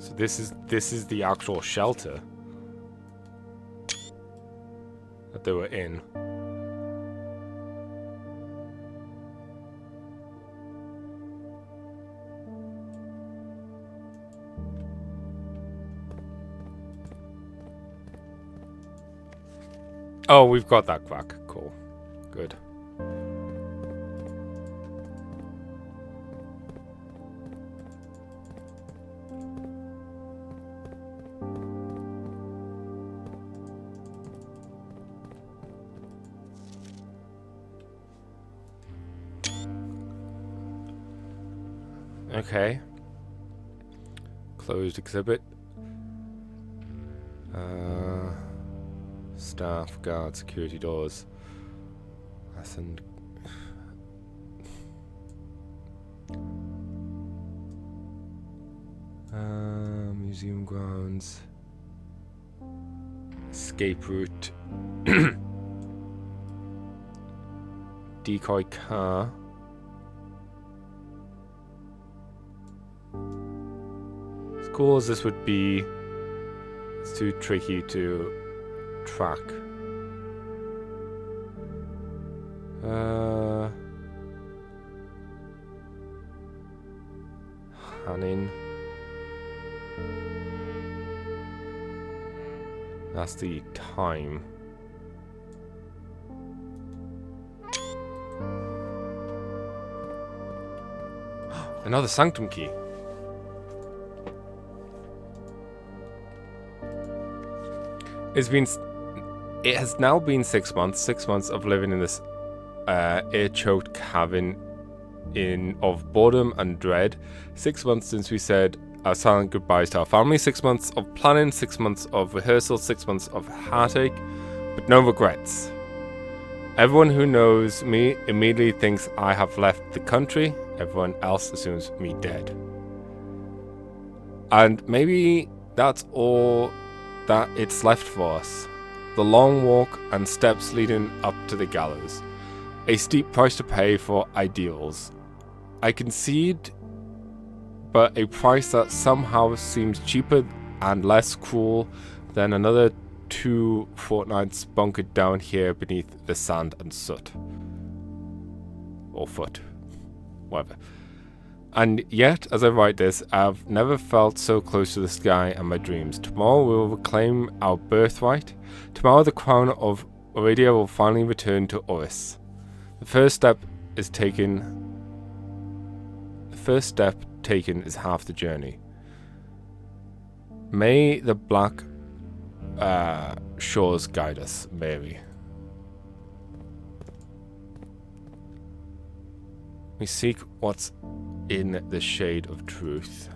So this is the actual shelter that they were in. Oh, we've got that back. Cool. Good. Okay. Closed exhibit. Staff, guard, security doors. Lesson. Museum grounds. Escape route. Decoy car. As cool as this would be, it's too tricky to track. Hanning. That's the time. Another sanctum key. It has now been 6 months. 6 months of living in this air-choked cabin of boredom and dread. 6 months since we said our silent goodbyes to our family. 6 months of planning. 6 months of rehearsal. 6 months of heartache, but no regrets. Everyone who knows me immediately thinks I have left the country. Everyone else assumes me dead. And maybe that's all that it's left for us. The long walk and steps leading up to the gallows. A steep price to pay for ideals. I concede, but a price that somehow seems cheaper and less cruel than another 2 fortnights bunkered down here beneath the sand and soot. Or foot. Whatever. And yet, as I write this, I've never felt so close to the sky and my dreams. Tomorrow we will reclaim our birthright. Tomorrow the crown of Aradia will finally return to Oris. The first step taken is half the journey. May the black shores guide us, Mary. We seek what's in the shade of truth.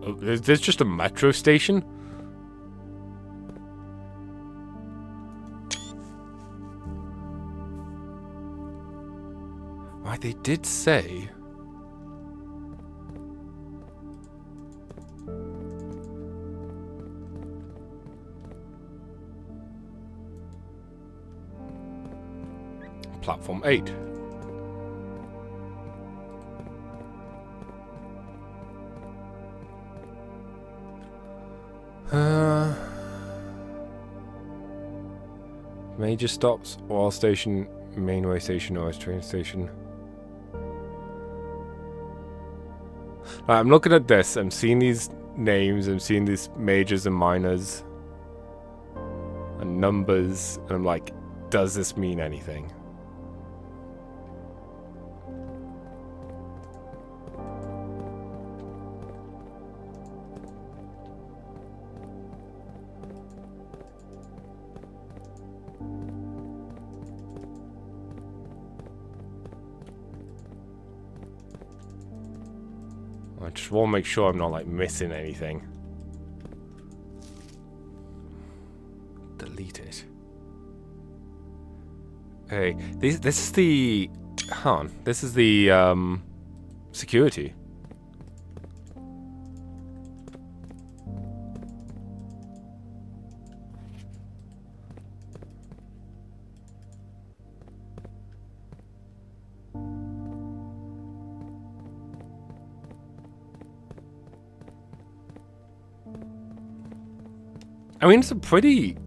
Oh, there's just a metro station? Why, they did say... Platform 8. Major stops, oil station, mainway station, or train station. Right, I'm looking at this, I'm seeing these names, I'm seeing these majors and minors and numbers, and I'm like, does this mean anything? I just want to make sure I'm not like missing anything. Delete it. Okay, this is the... Huh, this is the security. I mean, it's a pretty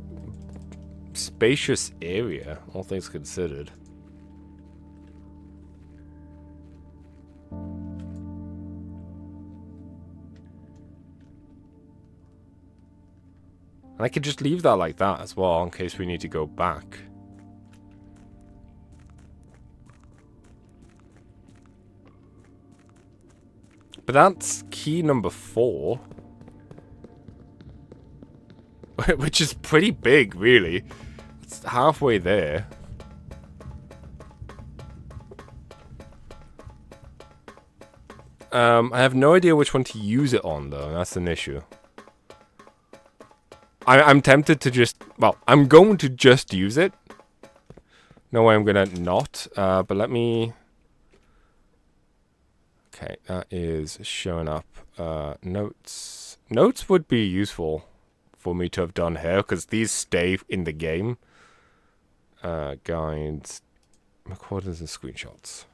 spacious area, all things considered. And I could just leave that like that as well, in case we need to go back. But that's key number 4. Which is pretty big, really. It's halfway there. I have no idea which one to use it on, though. That's an issue. I'm tempted to just... Well, I'm going to just use it. No way I'm going to not. But let me... Okay, that is showing up. Notes. Notes would be useful for me to have done here, because these stay in the game. Guides, recordings and screenshots.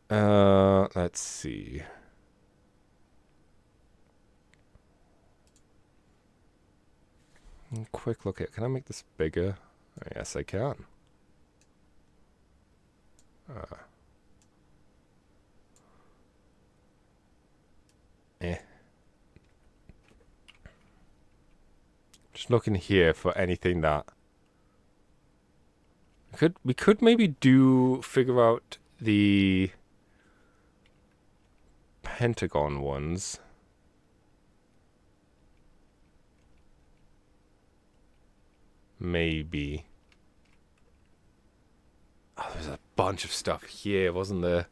Let's see. Quick look at. Can I make this bigger? Oh, yes, I can. Just looking here for anything that we could maybe figure out the Pentagon ones. Maybe. Oh, there's a bunch of stuff here, wasn't there?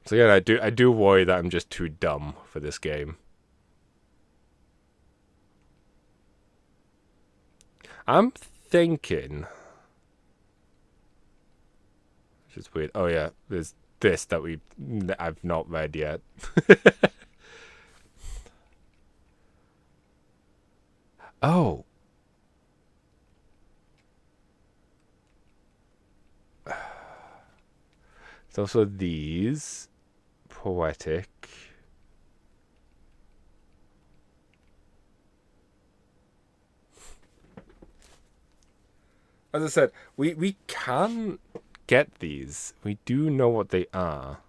So yeah, I do worry that I'm just too dumb for this game. I'm thinking, which is weird. Oh yeah, there's this that I've not read yet. Oh. There's also these. Poetic. As I said, we can get these. We do know what they are.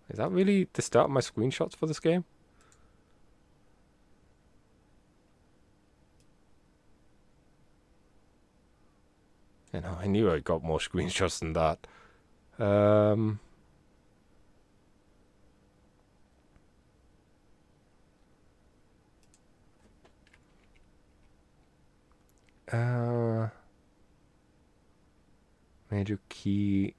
Is that really the start of my screenshots for this game? You know, I knew I got more screenshots than that. Major key.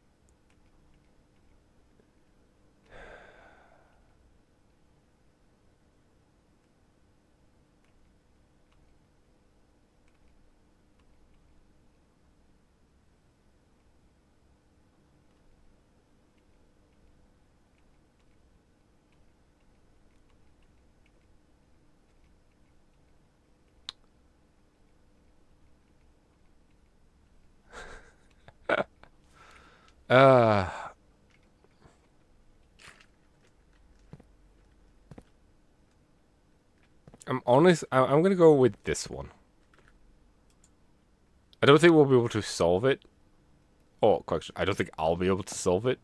I'm honest. I'm gonna go with this one. I don't think we'll be able to solve it. Oh, correction. I don't think I'll be able to solve it.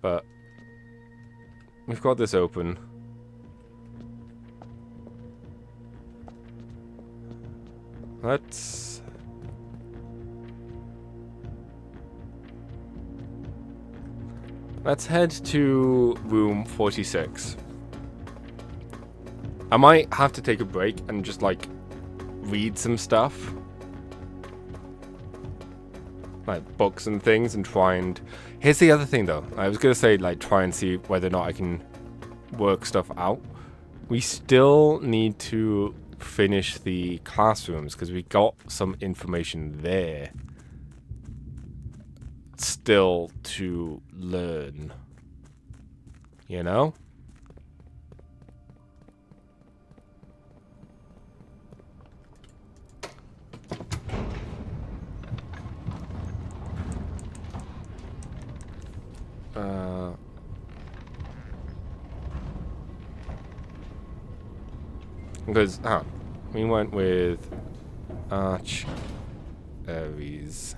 But we've got this open. let's head to room 46. I might have to take a break and just like read some stuff, like books and things, and try and... Here's the other thing though. I was gonna say like try and see whether or not I can work stuff out. We still need to finish the classrooms because we got some information there still to learn, you know? Because, we went with Arch Aries.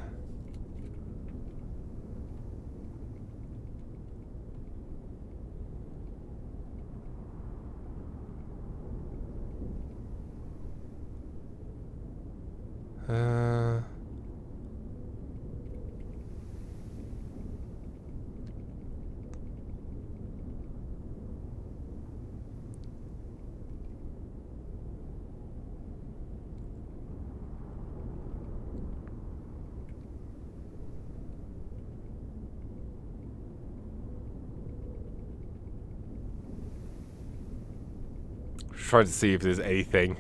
Try to see if there's anything.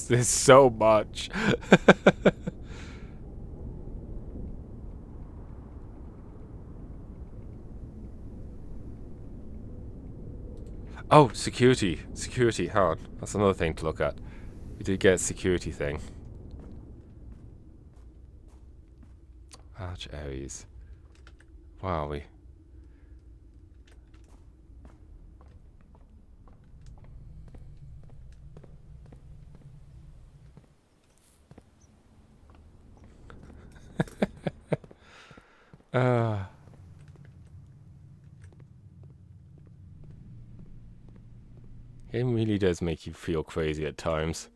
There's so much. Oh, security. Security, hard. That's another thing to look at. We did get a security thing. Arch Aries. Where are we? Game really does make you feel crazy at times.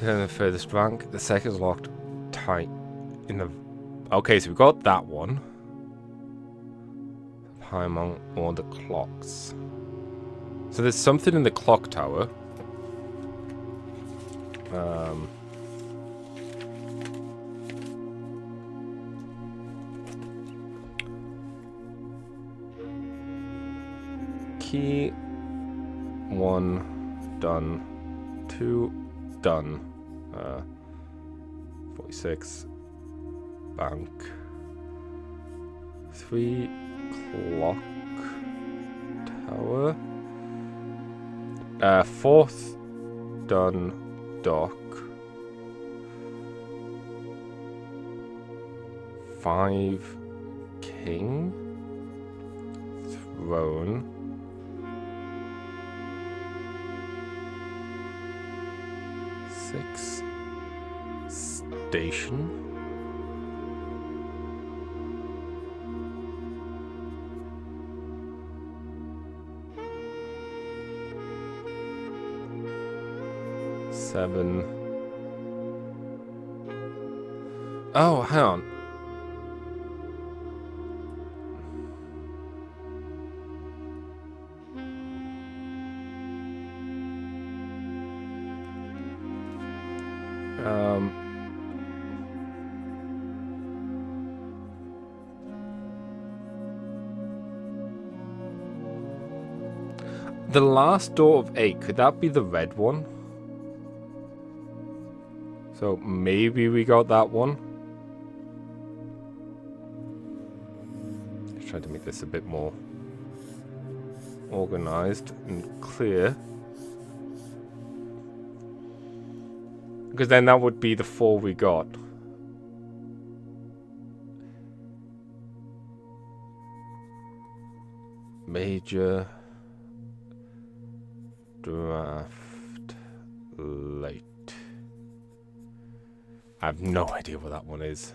The furthest rank, the second's locked tight in the... Okay, so we got that one. High among all the clocks. So there's something in the clock tower. Key 1 done. 2 done. 46 bank. 3 clock tower. 4th done dock. 5 king. Throne. 6 station. 7. Oh, hang on. The last door of 8, could that be the red one? So maybe we got that one. Let's try to make this a bit more organized and clear. Because then that would be the 4 we got. Major draft late. I have no idea what that one is.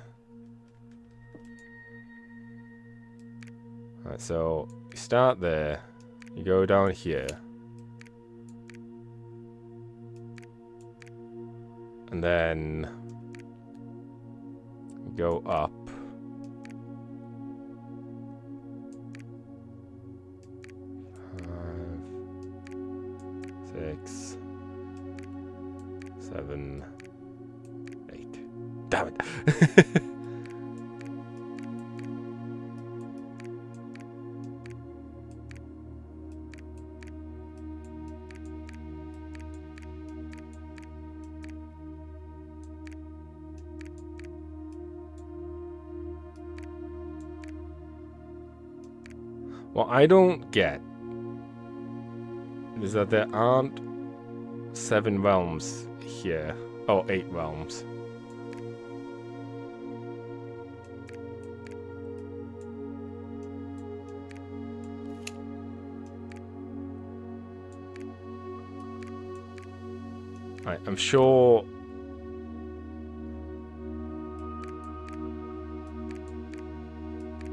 Alright, so you start there, you go down here, and then you go up. Six, 7, 8. Damn it. What I don't get is that there aren't 7 realms here. Oh, 8 realms. Right, I'm sure.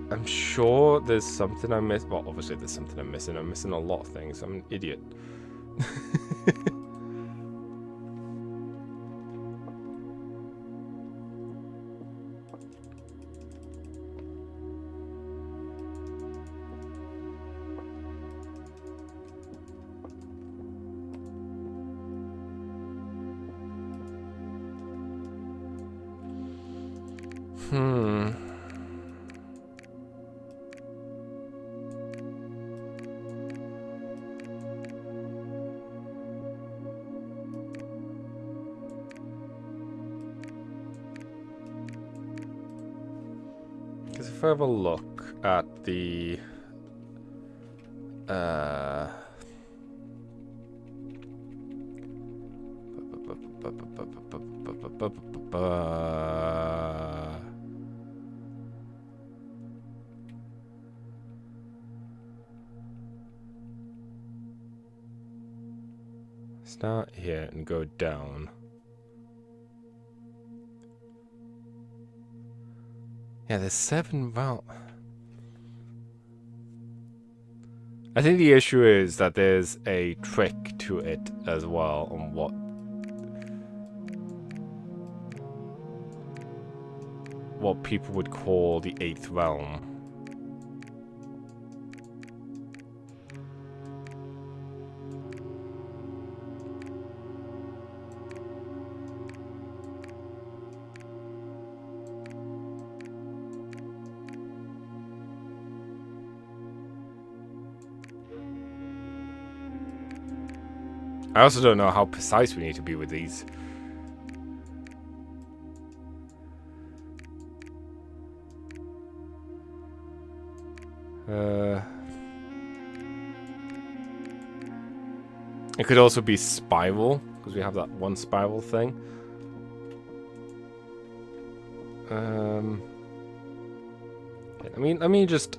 I'm sure there's something I missed. Well, obviously there's something I'm missing. I'm missing a lot of things. I'm an idiot. Because if I have a look at the start here and go down. Yeah, there's 7 rounds. I think the issue is that there's a trick to it as well on what people would call the 8th realm. I also don't know how precise we need to be with these. It could also be spiral, because we have that one spiral thing. Okay, let me just...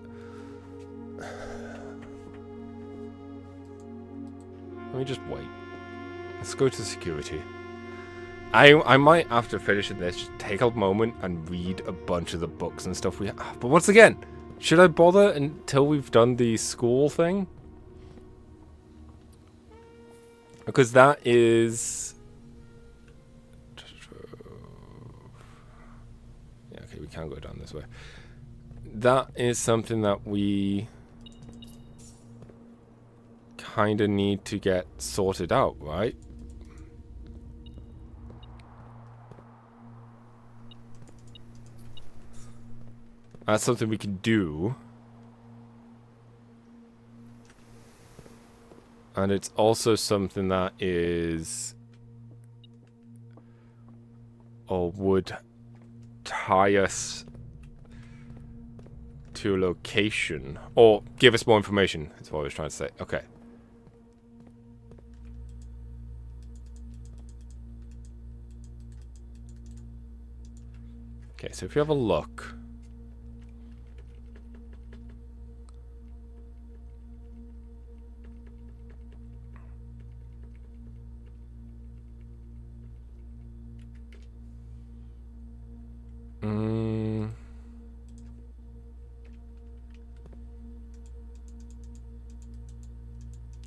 Let me just wait. Let's go to security. I might, after finishing this, just take a moment and read a bunch of the books and stuff we have. But once again, should I bother until we've done the school thing? Because that is... Yeah, okay, we can go down this way. That is something that we kind of need to get sorted out, right? That's something we can do. And it's also something that is... or would tie us to a location. Or give us more information, is what I was trying to say. Okay. Okay, so if you have a look.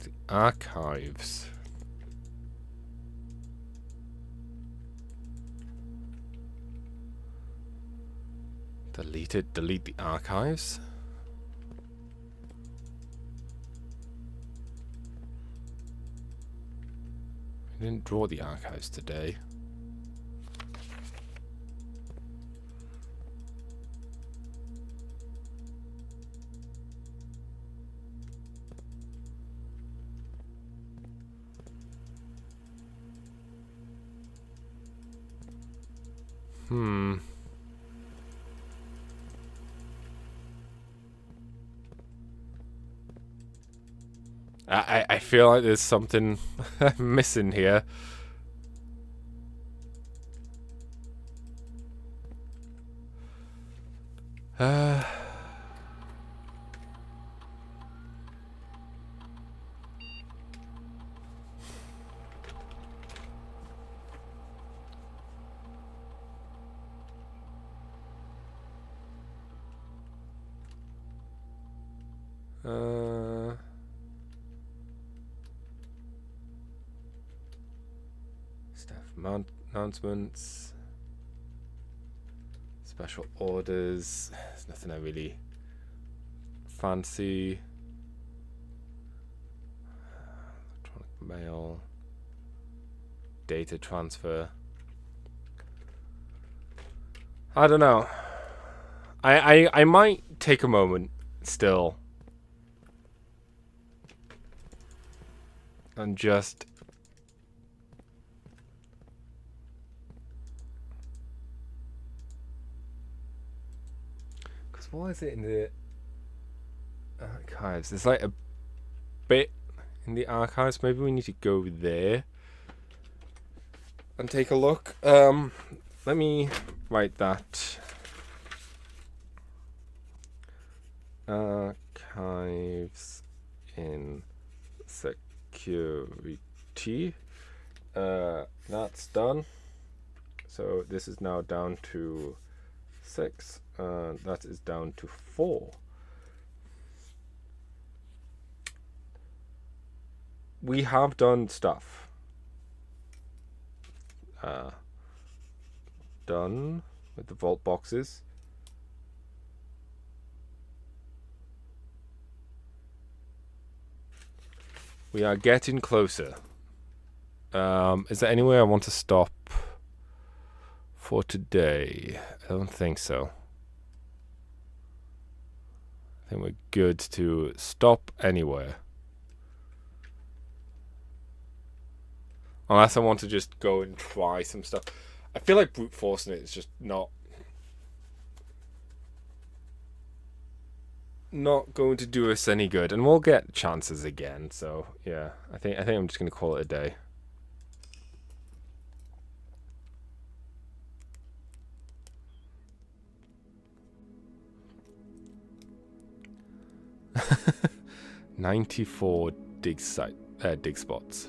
The archives. Delete the archives. I didn't draw the archives today. I feel like there's something missing here. Staff announcements, special orders. There's nothing I really fancy. Electronic mail, data transfer. I don't know. I might take a moment still and just what is it in the archives? There's like a bit in the archives. Maybe we need to go there and take a look. Let me write that. Archives in security. That's done. So this is now down to 6. That is down to 4. We have done stuff. Done with the vault boxes. We are getting closer. Is there anywhere I want to stop for today? I don't think so. I think we're good to stop anywhere. Unless I want to just go and try some stuff. I feel like brute forcing it is just not going to do us any good, and we'll get chances again. So yeah, I think I'm just gonna call it a day. $94 dig spots.